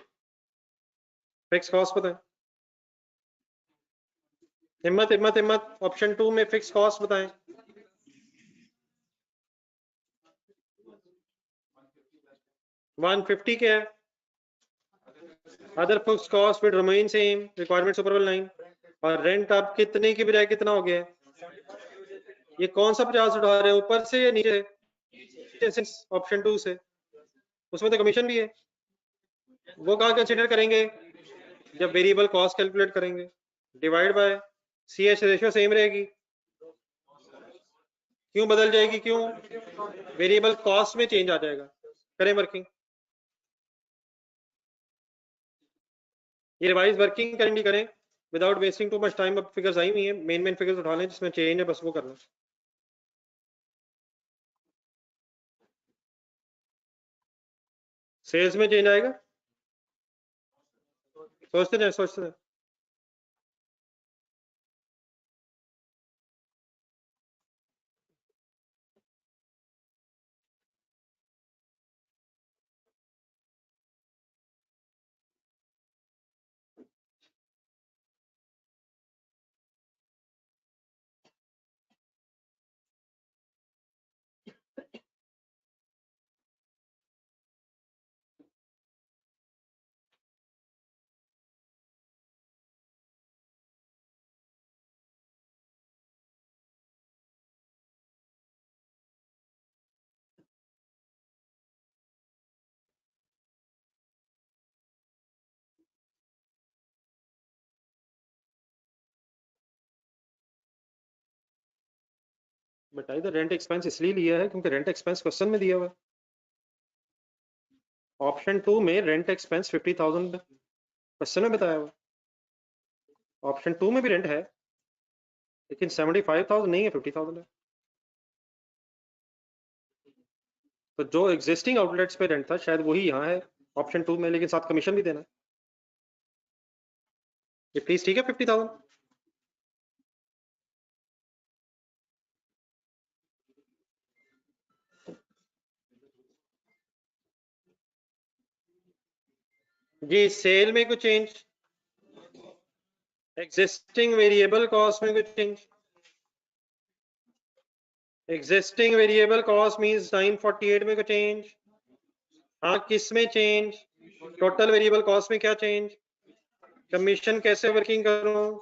फिक्स कॉस्ट बताएं, हिम्मत हिम्मत हिम्मत, ऑप्शन 2 में फिक्स कॉस्ट बताएं। $150 क्या है, other fix cost will remain same, requirement सुपरवेल 9। और रेंट अब कितने की बजाय कितना हो गया है, ये कौन सा 50 उठा रहे हैं, ऊपर से या नीचे, ऑप्शन 2 से, उसमें तो कमीशन भी है। वो कहाँ कंसिडर करेंगे, जब वेरिएबल कॉस्ट कैलकुलेट करेंगे, divide by CH ratio same रहेगी, क्यों बदल जाएगी, क्यों, वेरिएबल कॉस्ट में चेंज आ जाएगा। करें वर्किंग, ये रिवाइज वर्किंग करेंगे करें without wasting too much time. अब फिगर्स आई हुई हैं, मेन फिगर्स उठा लें जिसमें चेंज है, बस वो करना। सेल्स में चेंज आएगा, सोचते जाए। बताइए, रेंट एक्सपेंस इसलिए लिया है क्योंकि रेंट एक्सपेंस क्वेश्चन में दिया हुआ है। ऑप्शन 2 में रेंट एक्सपेंस 50,000 क्वेश्चन में बताया हुआ। ऑप्शन 2 में भी रेंट है लेकिन 75,000 नहीं है, 50,000 है। तो जो एग्जिस्टिंग आउटलेट्स पे रेंट था शायद वही यहाँ है ऑप्शन 2 में, लेकिन साथ कमीशन भी देना है। ये प्लीज ठीक है 50,000। जी सेल में कुछ चेंज, एग्जिस्टिंग वेरिएबल कॉस्ट में कुछ change. Existing variable cost means 948 में कुछ चेंज। हाँ किस में चेंज, टोटल वेरिएबल कॉस्ट में क्या चेंज, कमीशन कैसे वर्किंग करूं,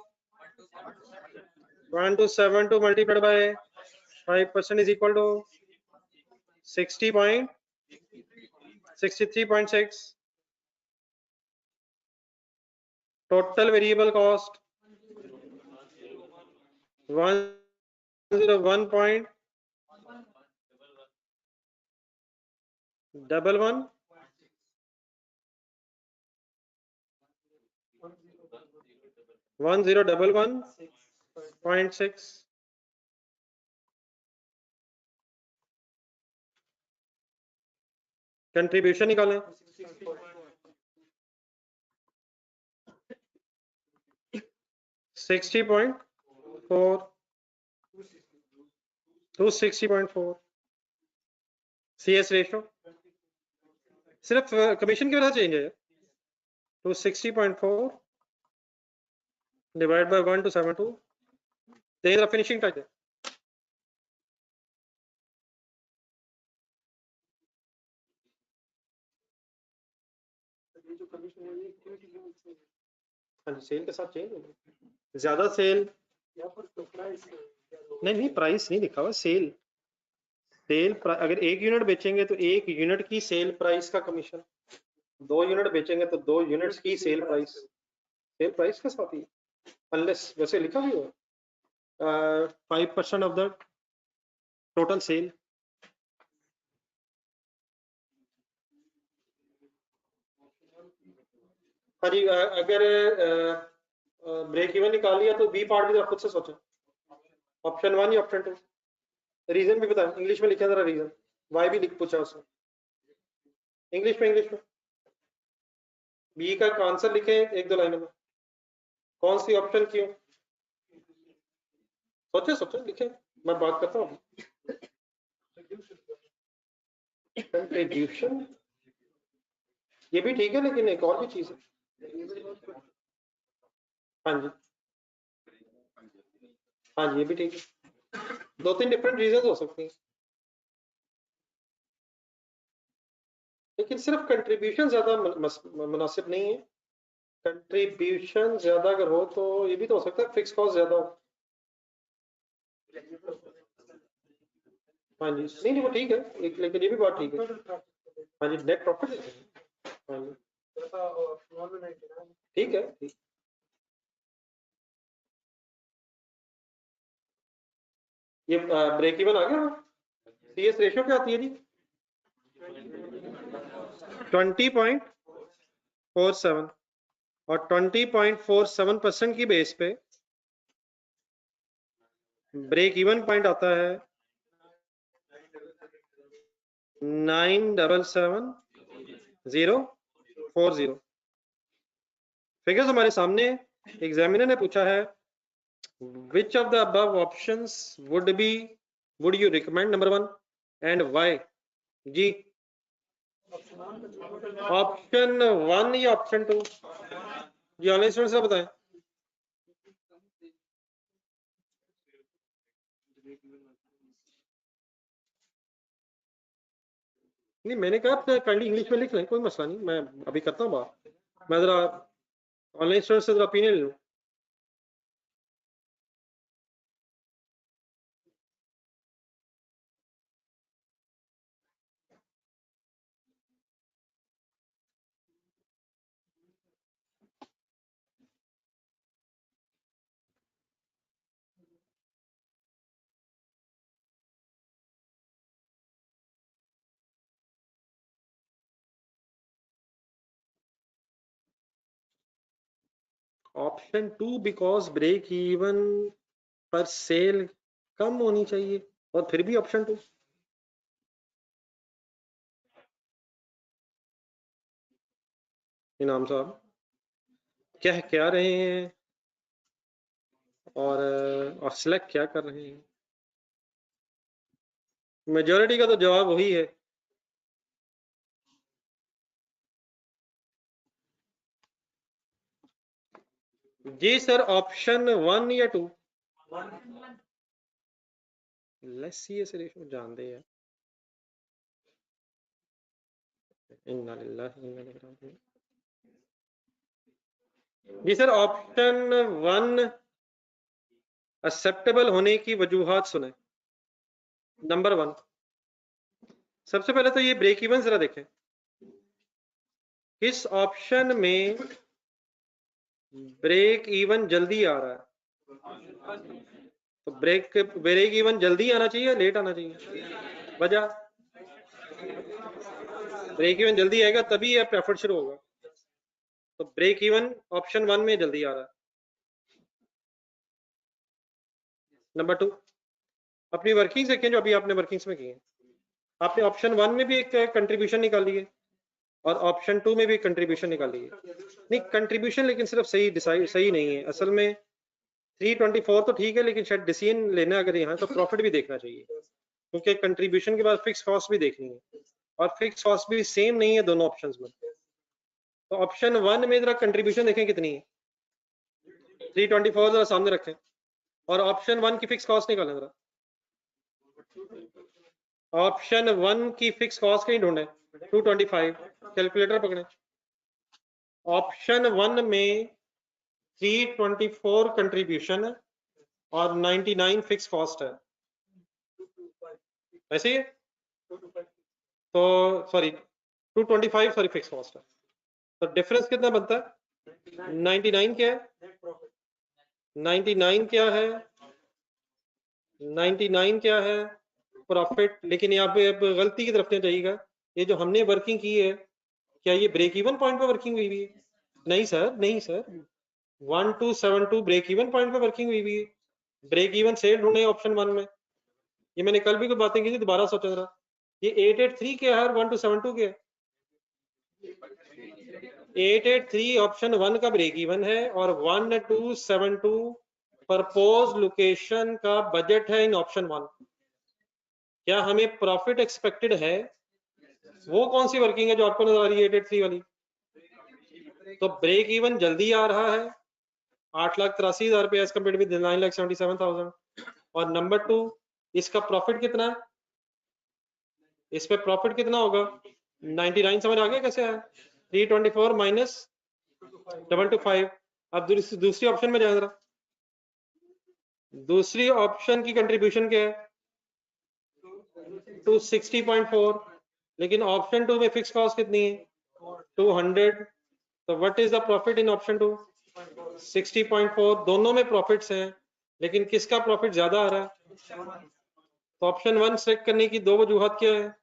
1 to 7 to multiplied by 5% is equal to 63.6। total variable cost 101.11 1011.6। Contribution निकालें, 60.4 to 60.4। CS रेशो सिर्फ कमीशन की वजह से चेंज है तो 60.4 divide by 1 to 7 to then finishing type है। हाँ जी सेल के साथ चेंज होगा, ज्यादा सेल नहीं प्राइस नहीं लिखा हुआ, सेल अगर 1 यूनिट बेचेंगे तो 1 यूनिट की सेल प्राइस का कमीशन, 2 यूनिट बेचेंगे तो 2 यूनिट्स की सेल प्राइस के साथ ही, अनलेस वैसे लिखा भी हो 5% ऑफ द टोटल सेल। हाँ जी अगर ब्रेक इवन निकाल लिया तो बी पार्ट भी जरा खुद से सोचें, ऑप्शन 1 या ऑप्शन 2। रीजन भी बता, इंग्लिश में लिखा जरा रीजन, वाई भी लिख पूछा उसने इंग्लिश में बी का आंसर लिखे 1-2 लाइनों में, कौन सी ऑप्शन क्यों, सोचे लिखे, मैं बात करता हूँ। कंट्रीब्यूशन ये भी ठीक है लेकिन एक और भी चीज है। हाँ जी ये भी ठीक है, 2-3 डिफरेंट रीजन हो सकती हैं, लेकिन सिर्फ कंट्रीब्यूशन ज्यादा मुनासिब नहीं है। कंट्रीब्यूशन ज्यादा अगर हो तो ये भी तो हो सकता है फिक्स कॉस्ट ज्यादा हो। हाँ जी नहीं वो ठीक है एक, लेकिन ये भी बात ठीक है। हाँ जी नेट प्रॉफिट, हाँ जी ठीक है ठीक। ये ब्रेक इवन आ गया, सीएस रेशियो क्या आती है जी 20.47 और 20.47% की बेस पे ब्रेक इवन पॉइंट आता है 977,040 फिगर्स हमारे सामने। एग्जामिनर ने पूछा है which of the above options would you recommend, number 1 and why? जी ऑप्शन 1 या ऑप्शन 2? जी ऑनलाइन स्टूडेंट्स से बताएं। नहीं मैंने कहा आप काइंडली इंग्लिश में लिख लें, कोई मसला नहीं, मैं अभी करता हूँ बात। मैं जरा ऑनलाइन स्टूडेंट से जरा ओपिनियन लूँ। ऑप्शन 2 बिकॉज ब्रेक इवन पर सेल कम होनी चाहिए, और फिर भी ऑप्शन 2। इनाम साहब क्या रहे हैं और सिलेक्ट क्या कर रहे हैं? मेजॉरिटी का तो जवाब वही है। जी सर ऑप्शन 1 या 2? लेट्स सी इस रेशियो जान दे यार। इन्ना लिल्लाहि व इन्ना इलैहि राजिऊन। जी सर ऑप्शन 1 एक्सेप्टेबल होने की वजूहात सुने। नंबर 1, सबसे पहले तो ये ब्रेक इवन जरा देखें, किस ऑप्शन में ब्रेक इवन जल्दी आ रहा है? तो ब्रेक इवन जल्दी आना चाहिए या लेट आना चाहिए? वजह ब्रेक इवन जल्दी आएगा तभी यह प्रेफर शुरू होगा। तो ब्रेक इवन ऑप्शन 1 में जल्दी आ रहा है। नंबर 2, अपनी वर्किंग्स देखें जो अभी आपने वर्किंग्स में की है। आपने ऑप्शन 1 में भी एक कंट्रीब्यूशन निकाली है और ऑप्शन 2 में भी कंट्रीब्यूशन निकाली है। नहीं कंट्रीब्यूशन लेकिन सिर्फ सही नहीं है असल में। 324 तो ठीक है, लेकिन शायद डिसीजन लेना अगर यहाँ तो प्रॉफिट भी देखना चाहिए, क्योंकि कंट्रीब्यूशन के बाद फिक्स कॉस्ट भी देखनी है और फिक्स कॉस्ट भी सेम नहीं है दोनों ऑप्शंस में। तो ऑप्शन 1 में जरा कंट्रीब्यूशन देखें कितनी है, 324 जरा सामने रखें और ऑप्शन 1 की फिक्स कॉस्ट निकालें जरा। ऑप्शन 1 की फिक्स कॉस्ट कहीं ढूंढे, 225, कैलकुलेटर पकड़े। ऑप्शन 1 में 324 कंट्रीब्यूशन है और 99 फिक्स कॉस्ट है, ऐसे ही? तो सॉरी 225 सॉरी फिक्स कॉस्ट है, तो डिफरेंस कितना बनता है? 99 क्या है? 99 क्या है? 99 क्या है? प्रॉफिट। लेकिन यहाँ पे अब गलती की तरफ नहीं जाइएगा, ये जो हमने वर्किंग की है क्या ये ब्रेक इवन पॉइंट पे वर्किंग हुई हुई है? नहीं सर, नहीं सर, 1272 ब्रेक इवन पॉइंट पे वर्किंग हुई हुई है। ब्रेक इवन सेल ढूंढे ऑप्शन 1 में, ये मैंने कल भी कोई बातें की थी, दोबारा सोचा जरा। ये 883 क्या है और 1272 क्या है? 883 ऑप्शन 1 का ब्रेक इवन है और 1272 प्रपोज लोकेशन का बजट है इन ऑप्शन 1। क्या हमें प्रॉफिट एक्सपेक्टेड है? वो कौन सी वर्किंग है जो आपको नजर आ रही है 883 वाली? तो ब्रेक इवन जल्दी आ रहा है 8,83,000 रुपए एज कम्पेयर विद 9,77,000। और नंबर 2 इसका प्रॉफिट कितना है? इस पे प्रॉफिट कितना होगा? 99 समझ आ गया कैसे आया? 324 माइनस 225। अब दूसरी ऑप्शन में जाए जरा, दूसरी ऑप्शन की कंट्रीब्यूशन क्या है? 260.4, लेकिन ऑप्शन 2 में फिक्स कॉस्ट कितनी है? 200। तो what is the profit in option 2? 60.4। दोनों में प्रॉफिट्स हैं, लेकिन किसका प्रॉफिट ज्यादा आ रहा है? तो ऑप्शन 1 सेलेक्ट करने की दो वजूहत क्या है?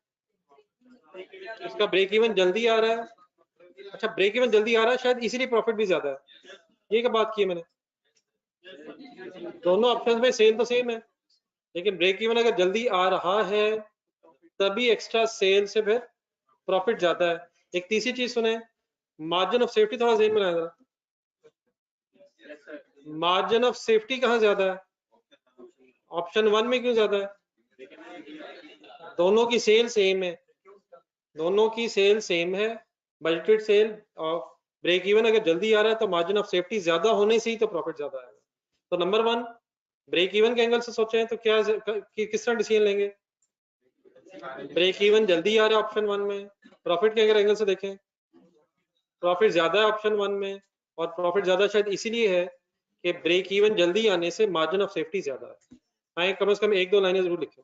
इसका ब्रेक इवन जल्दी आ रहा है अच्छा, ब्रेक इवन जल्दी आ रहा है शायद इसीलिए प्रॉफिट भी ज्यादा है, ये क्या बात की है मैंने? दोनों ऑप्शंस में सेल तो सेम है, लेकिन ब्रेक इवन अगर जल्दी आ रहा है तभी एक्स्ट्रा सेल से फिर प्रॉफिट ज्यादा है। एक तीसरी चीज सुने, मार्जिन ऑफ सेफ्टी थोड़ा जेन बनाया जरा। मार्जिन ऑफ सेफ्टी कहाँ ज्यादा है? ऑप्शन 1 में क्यों ज्यादा है? दोनों की सेल सेम है, दोनों की सेल सेम है, बजटेड सेल और ब्रेक इवन अगर जल्दी आ रहा है तो मार्जिन ऑफ सेफ्टी ज्यादा होने से ही तो प्रॉफिट ज्यादा आएगा। तो नंबर 1 ब्रेक इवन के एंगल से सोचें तो क्या किस तरह डिसीजन लेंगे? ब्रेक इवन जल्दी आ रहा है ऑप्शन 1 में, प्रॉफिट के अगर एंगल से देखें प्रॉफिट ज्यादा है ऑप्शन 1 में, और प्रॉफिट ज्यादा शायद इसीलिए है कि ब्रेक इवन जल्दी आने से मार्जिन ऑफ सेफ्टी ज्यादा है। हाँ, कम से कम 1-2 लाइनें जरूर लिखें।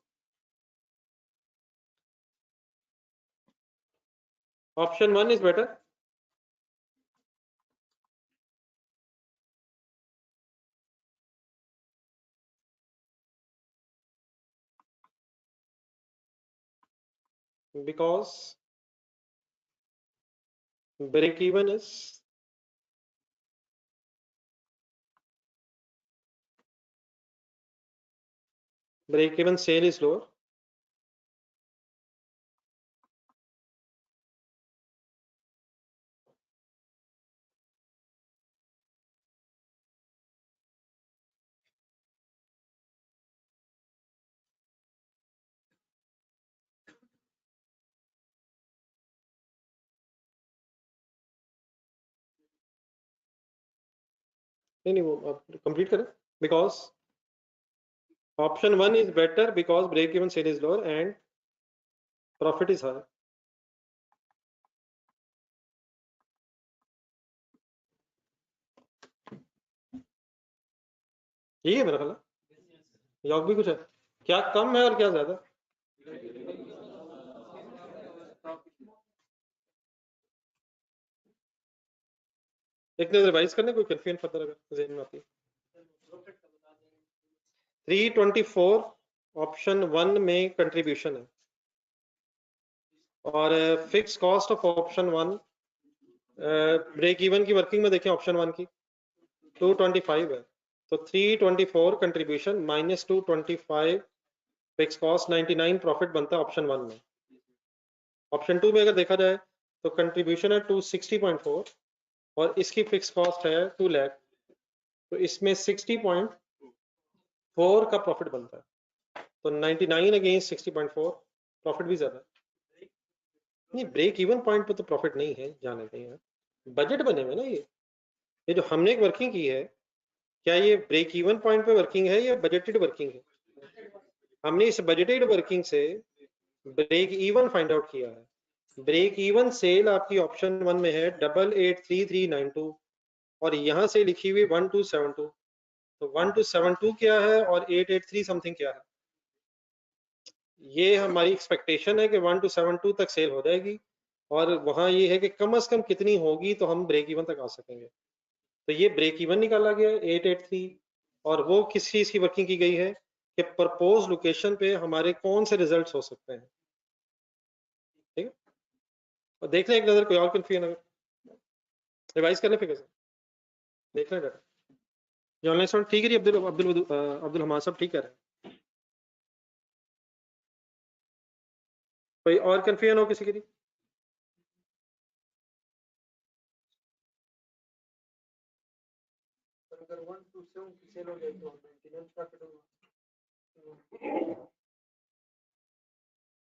Option 1 is better, because break even is break even sale is lower, नहीं वो आप कंप्लीट करें, because option 1 is better because break even sale is lower and profit is higher. यही है मेरा ख्याल, योग भी कुछ है क्या कम है और क्या ज्यादा? एक नजर रिवाइज करने, कोई कंफ्यूजन फर्दर अगर ज़हन में आती है। 324 ऑप्शन 1 में कंट्रीब्यूशन है और fix cost of option 1 break even की वर्किंग में देखें ऑप्शन 1 की 225 है, तो 324 contribution minus 225 fix cost 99 profit बनता है ऑप्शन 1 में। ऑप्शन 2 में अगर देखा जाए तो कंट्रीब्यूशन है 260.4 और इसकी फिक्स कॉस्ट है 2 लाख, तो इसमें 60.4 का प्रॉफिट बनता है, तो 99 अगेंस्ट 60.4 प्रॉफिट भी ज्यादा है। नहीं, ब्रेक इवन पॉइंट पे तो प्रॉफिट नहीं है, जाने दें यार, बजट बने हुए ना ये जो हमने एक वर्किंग की है, क्या ये ब्रेक इवन पॉइंट पे वर्किंग है या बजटेड वर्किंग है? हमने इस बजटेड वर्किंग से ब्रेक इवन फाइंड आउट किया है। ब्रेक इवन सेल आपकी ऑप्शन 1 में है 883392 और यहां से लिखी हुई 1272, तो 1272 क्या है और 883 समथिंग क्या है? ये हमारी एक्सपेक्टेशन है कि 1272 तक सेल हो जाएगी और वहां ये है कि कम से कम कितनी होगी तो हम ब्रेक इवन तक आ सकेंगे, तो ये ब्रेक इवन निकाला गया 883 और वो किस चीज की वर्किंग की गई है कि प्रपोज लोकेशन पे हमारे कौन से रिजल्ट्स हो सकते हैं। ठीक है, और देख लें एक नजर, कोई और कंफ्यूजन अगर रिवाइज करने पे कैसे देख लें डाटा। ये ऑनलाइन स्टूडेंट ठीक है जी, अब्दुल अब्दुल अब्दुल हमान साहब ठीक कह रहे हैं। कोई और कंफ्यूजन हो किसी की? अगर 127 की सेल हो जाए तो मेंटेनेंस प्रॉफिट होगा।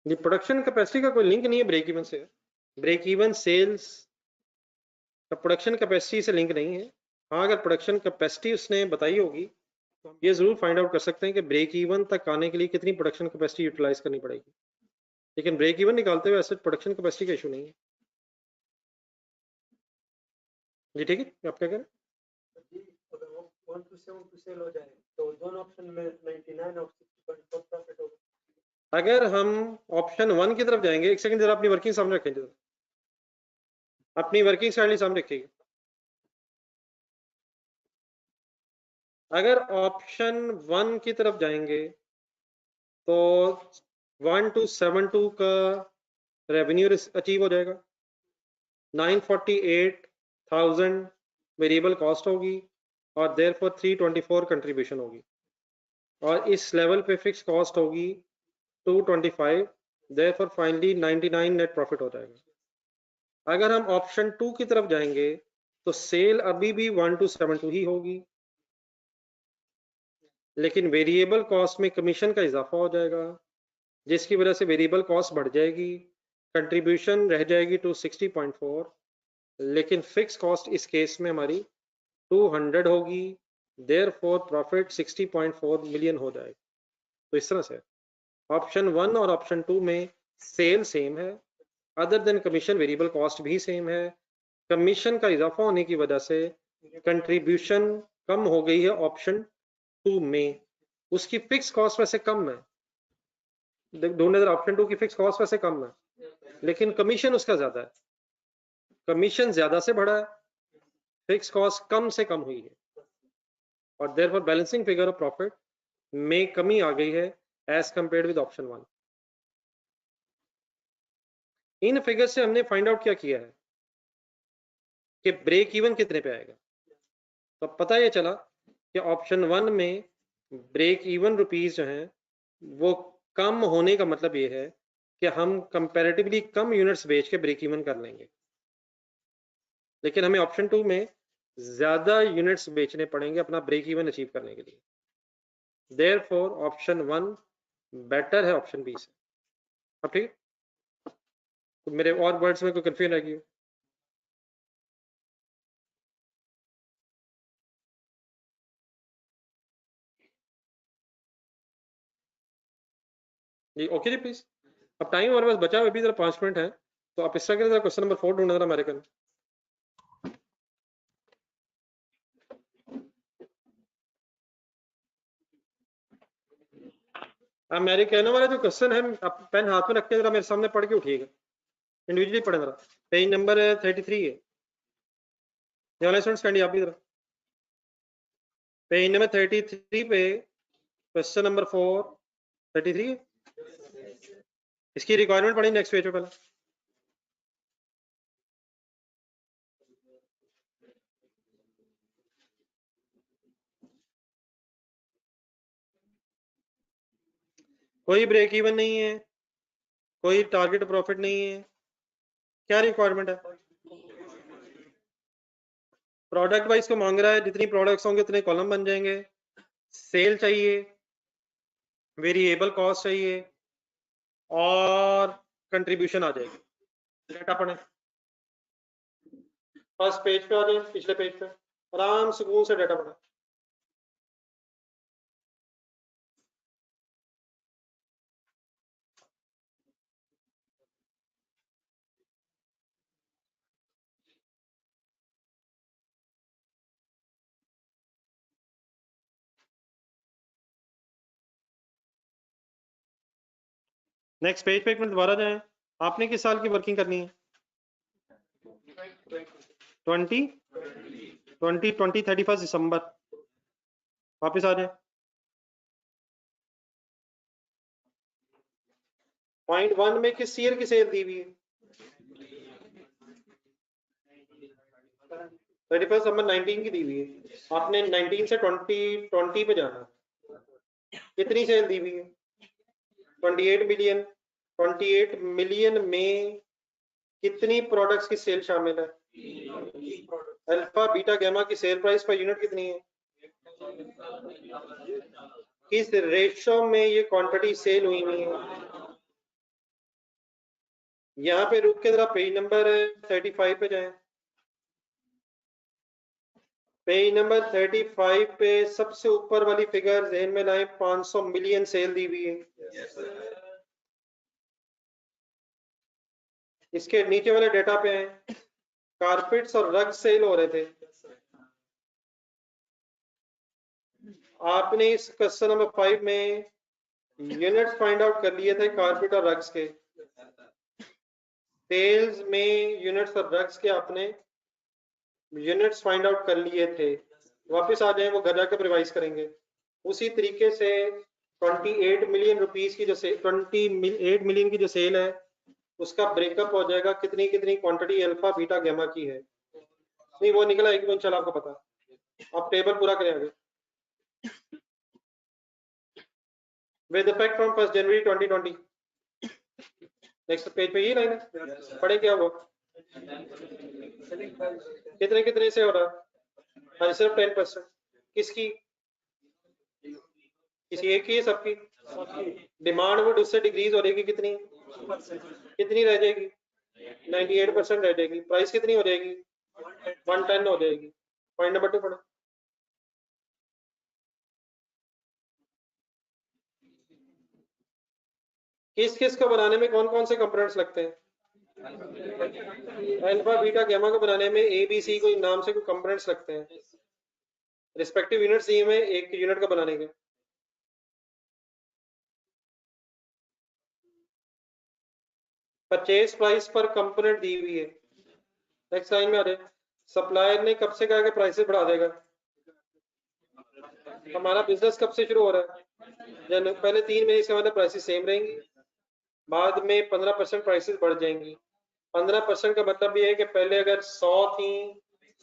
ये प्रोडक्शन कैपेसिटी का कोई लिंक नहीं है ब्रेक इवन से, ब्रेक इवन सेल्स का प्रोडक्शन कैपेसिटी से लिंक नहीं है। हाँ, अगर प्रोडक्शन कैपेसिटी उसने बताई होगी तो हम ये जरूर फाइंड आउट कर सकते हैं कि ब्रेक इवन तक आने के लिए कितनी प्रोडक्शन कैपेसिटी यूटिलाइज करनी पड़ेगी, लेकिन ब्रेक इवन निकालते हुए ऐसे प्रोडक्शन कैपेसिटी का इशू नहीं है। जी ठीक है, आप क्या कह रहे हैं? अगर वो 127 सेल हो जाए तो दोनों ऑप्शन में 99 और 60.4 प्रॉफिट होगा। अगर हम ऑप्शन 1 की तरफ जाएंगे, एक सेकंड जरा अपनी वर्किंग सामने रखें, जरा अपनी वर्किंग स्टाइल सामने रखिएगा। अगर ऑप्शन 1 की तरफ जाएंगे तो 1272 का रेवेन्यू अचीव हो जाएगा 948,000 वेरिएबल कॉस्ट होगी और देयरफॉर 324 कंट्रीब्यूशन होगी, और इस लेवल पे फिक्स कॉस्ट होगी 225, देयरफॉर फाइनली 99 नेट प्रॉफिट हो जाएगा। अगर हम ऑप्शन 2 की तरफ जाएंगे तो सेल अभी भी 1272 ही होगी, लेकिन वेरिएबल कॉस्ट में कमीशन का इजाफा हो जाएगा, जिसकी वजह से वेरिएबल कॉस्ट बढ़ जाएगी, कंट्रीब्यूशन रह जाएगी 260.4, लेकिन फिक्स कॉस्ट इस केस में हमारी 200 होगी, देयरफॉर प्रॉफिट 60.4 मिलियन हो जाएगा। तो इस तरह से ऑप्शन 1 और ऑप्शन 2 में सेल सेम है, other than commission variable cost भी सेम है। कमीशन का इजाफा होने की वजह से कंट्रीब्यूशन कम हो गई है ऑप्शन 2 में, उसकी फिक्स कॉस्ट वैसे कम है, दोनों ऑप्शन 2 की फिक्स कॉस्ट वैसे कम है, लेकिन कमीशन उसका ज्यादा है, कमीशन ज्यादा से बढ़ा है, फिक्स कॉस्ट कम से कम हुई है, और therefore balancing figure of profit में कमी आ गई है एज कंपेयर्ड विद ऑप्शन 1। इन फिगर से हमने फाइंड आउट क्या किया है कि ब्रेक इवन कितने पे आएगा। तो पता ये चला कि ऑप्शन 1 में ब्रेक इवन रुपीस जो हैं वो कम होने का मतलब ये है कि हम कंपैरेटिवली कम यूनिट्स बेच के ब्रेक इवन कर लेंगे, लेकिन हमें ऑप्शन 2 में ज्यादा यूनिट्स बेचने पड़ेंगे अपना ब्रेक इवन अचीव करने के लिए। देयरफॉर ऑप्शन 1 बेटर है ऑप्शन बी से। अब ठीक, तो मेरे और वर्ड्स में कोई कंफ्यूजन आ गई? जी ओके जी प्लीज। अब टाइम हमारे पास बचा है अभी जरा 5 मिनट है, तो आप इस तरह के क्वेश्चन नंबर 4 ढूंढना जरा अमेरिकन। अमेरिकन वाला जो क्वेश्चन है, आप पेन हाथ में रख के जरा मेरे सामने पढ़ के उठिएगा, इंडिविजुअली पढ़े जरा। पेज नंबर 33 है, वाले स्टूडेंट्स कैंडी आप भी जरा पेज नंबर 33 पे क्वेश्चन नंबर 4 33 है। इसकी रिक्वायरमेंट पढ़ी नेक्स्ट पेज पे पहले। कोई ब्रेक इवन नहीं है, कोई टारगेट प्रॉफिट नहीं है, क्या रिक्वायरमेंट है? प्रोडक्ट वाइज को मांग रहा है, जितनी प्रोडक्ट्स होंगे उतने कॉलम बन जाएंगे। सेल चाहिए, वेरिएबल कॉस्ट चाहिए, और कंट्रीब्यूशन आ जाएगी। डेटा पढ़े, फर्स्ट पेज पे आ जाए, पिछले पेज पे आराम सुकून से डेटा पढ़े। नेक्स्ट पेज पे एक मिनट दोबारा जाएं। आपने किस साल की वर्किंग करनी है? 31 दिसंबर। वापिस आ जाए। पॉइंट 1 में किस ईयर की सेल दी हुई है? 31 दिसंबर 19 की दी हुई है। आपने 19 से 20 पे जाना। कितनी सेल दी हुई है? 28 मिलियन। 28 मिलियन में कितनी प्रोडक्ट्स की सेल शामिल है? अल्फा बीटा गामा की सेल प्राइस पर यूनिट कितनी है? किस रेशो में ये क्वांटिटी सेल हुई है? यहाँ पे रुक के जरा पेज नंबर 35 पे जाएं। पेज नंबर 35 पे सबसे ऊपर वाली फिगर ज़हन में लाएं, 500 मिलियन सेल दी हुई है। इसके नीचे वाले डेटा पे हैं, कारपेट्स और रग सेल हो रहे थे। आपने इस क्वेश्चन नंबर 5 में यूनिट्स फाइंड आउट कर लिए थे कारपेट और रग्स के। सेल्स में यूनिट्स और रग्स के आपने यूनिट्स फाइंड आउट कर लिए थे। वापस आ जाएं, वो घर जाकर रिवाइज करेंगे। उसी तरीके से 28 मिलियन रुपीस की जो 28 मिलियन की जो सेल है, उसका ब्रेकअप हो जाएगा कितनी कितनी क्वांटिटी अल्फा बीटा गामा की है। नहीं वो निकला एक दिन, चलो आपको पता। आप टेबल पूरा करें आगे। With effect from 1 January 2020। Next page पे ये लाइन है, पढ़े क्या हुआ, कितने कितने से हो रहा है, सिर्फ 10%। किसकी, किसी एक की है, सबकी। डिमांड वुड उससे डिक्रीज हो जाएगी कितनी, कितनी रह जाएगी, 98% रह जाएगी। प्राइस कितनी हो जाएगी, 110 हो जाएगी। पॉइंट नंबर 2 पढ़ो। किस किस को बनाने में कौन कौन से कंपोनेंट्स लगते हैं, अल्फा बीटा गामा को बनाने में ए बी सी कोई नाम से कोई कंपोनेंट्स लगते हैं। रिस्पेक्टिव यूनिट्स दिए हुए एक यूनिट का बनाने के। परचेज प्राइस पर कंपोनेंट दी हुई है। नेक्स्ट लाइन में आ जाए। सप्लायर ने कब से कहा कि प्राइसेस बढ़ा देगा, हमारा बिजनेस कब से शुरू हो रहा है, पहले 3 महीने इसके मतलब प्राइसेस सेम रहेंगी, बाद में 15% प्राइसेस बढ़ जाएंगी। 15% का मतलब ये है कि पहले अगर 100 थी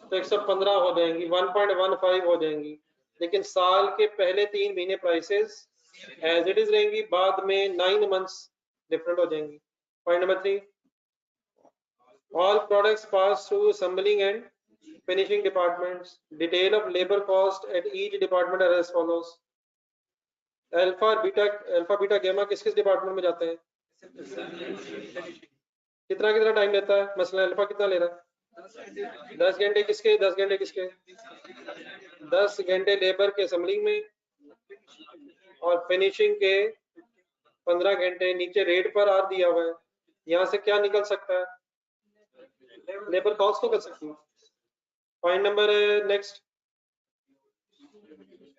तो 115 हो जाएंगी, 1.15 हो जाएंगी। लेकिन साल के पहले 3 महीने प्राइसेस एज इट इज रहेंगी, बाद में 9 मंथ्स डिफरेंट हो जाएंगी। Point number 3, all products pass through assembling and finishing departments. Detail of labor cost at each department are as follows. Alpha beta gamma किस किस डिपार्टमेंट में जाते हैं, कितना कितना टाइम लेता है, मसला अल्फा कितना ले रहा है, 10 घंटे किसके, 10 घंटे किसके, 10 घंटे लेबर के असेंबलिंग में और फिनिशिंग के 15 घंटे। नीचे रेट पर आर दिया हुआ है, यहाँ से क्या निकल सकता है, लेबर कॉस्ट तो कर सकती है। Point number next,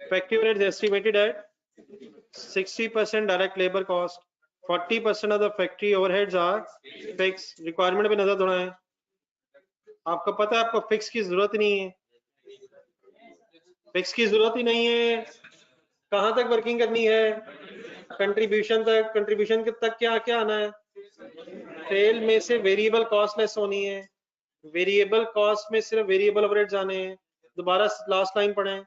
factory rate estimated at 60% direct labour cost, 40% of the factory overheads are fix. Requirement पे नजर दौड़ाएं। आपको पता है आपको फिक्स की जरूरत ही नहीं है, फिक्स की जरूरत ही नहीं है। कहां तक वर्किंग करनी है, कंट्रीब्यूशन तक। कंट्रीब्यूशन तक क्या क्या आना है, सेल में से वेरिएबल कॉस्ट लेस होनी है, वेरिएबल कॉस्ट में सिर्फ वेरिएबल ओवरहेड्स आने हैं। दोबारा लास्ट लाइन पढ़ें,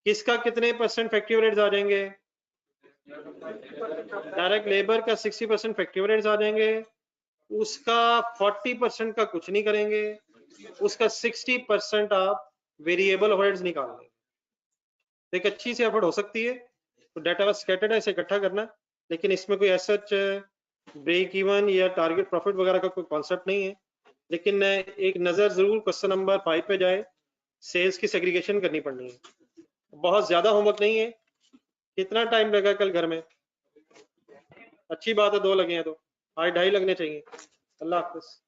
किसका कितने % फैक्ट्री ओवरहेड्स आ जाएंगे, डायरेक्ट लेबर का 60% फैक्ट्री ओवरहेड्स आ जाएंगे, उसका 40% का कुछ नहीं करेंगे, उसका 60% आप वेरिएबल ओवरहेड्स निकाल लेंगे। एक अच्छी सी एफर्ट हो सकती है, तो डाटा बस स्कैटर्ड है, इसे इकट्ठा करना, लेकिन इसमें कोई ऐसा ब्रेक इवन या टारगेट प्रॉफिट वगैरह का कोई कॉन्सेप्ट नहीं है। लेकिन एक नजर जरूर क्वेश्चन नंबर 5 पे जाए, सेल्स की सेग्रीगेशन करनी पड़नी है। बहुत ज्यादा होमवर्क नहीं है। कितना टाइम लगा कल घर में, अच्छी बात है 2 लगे हैं तो आज 2.5 लगने चाहिए। अल्लाह हाफिज।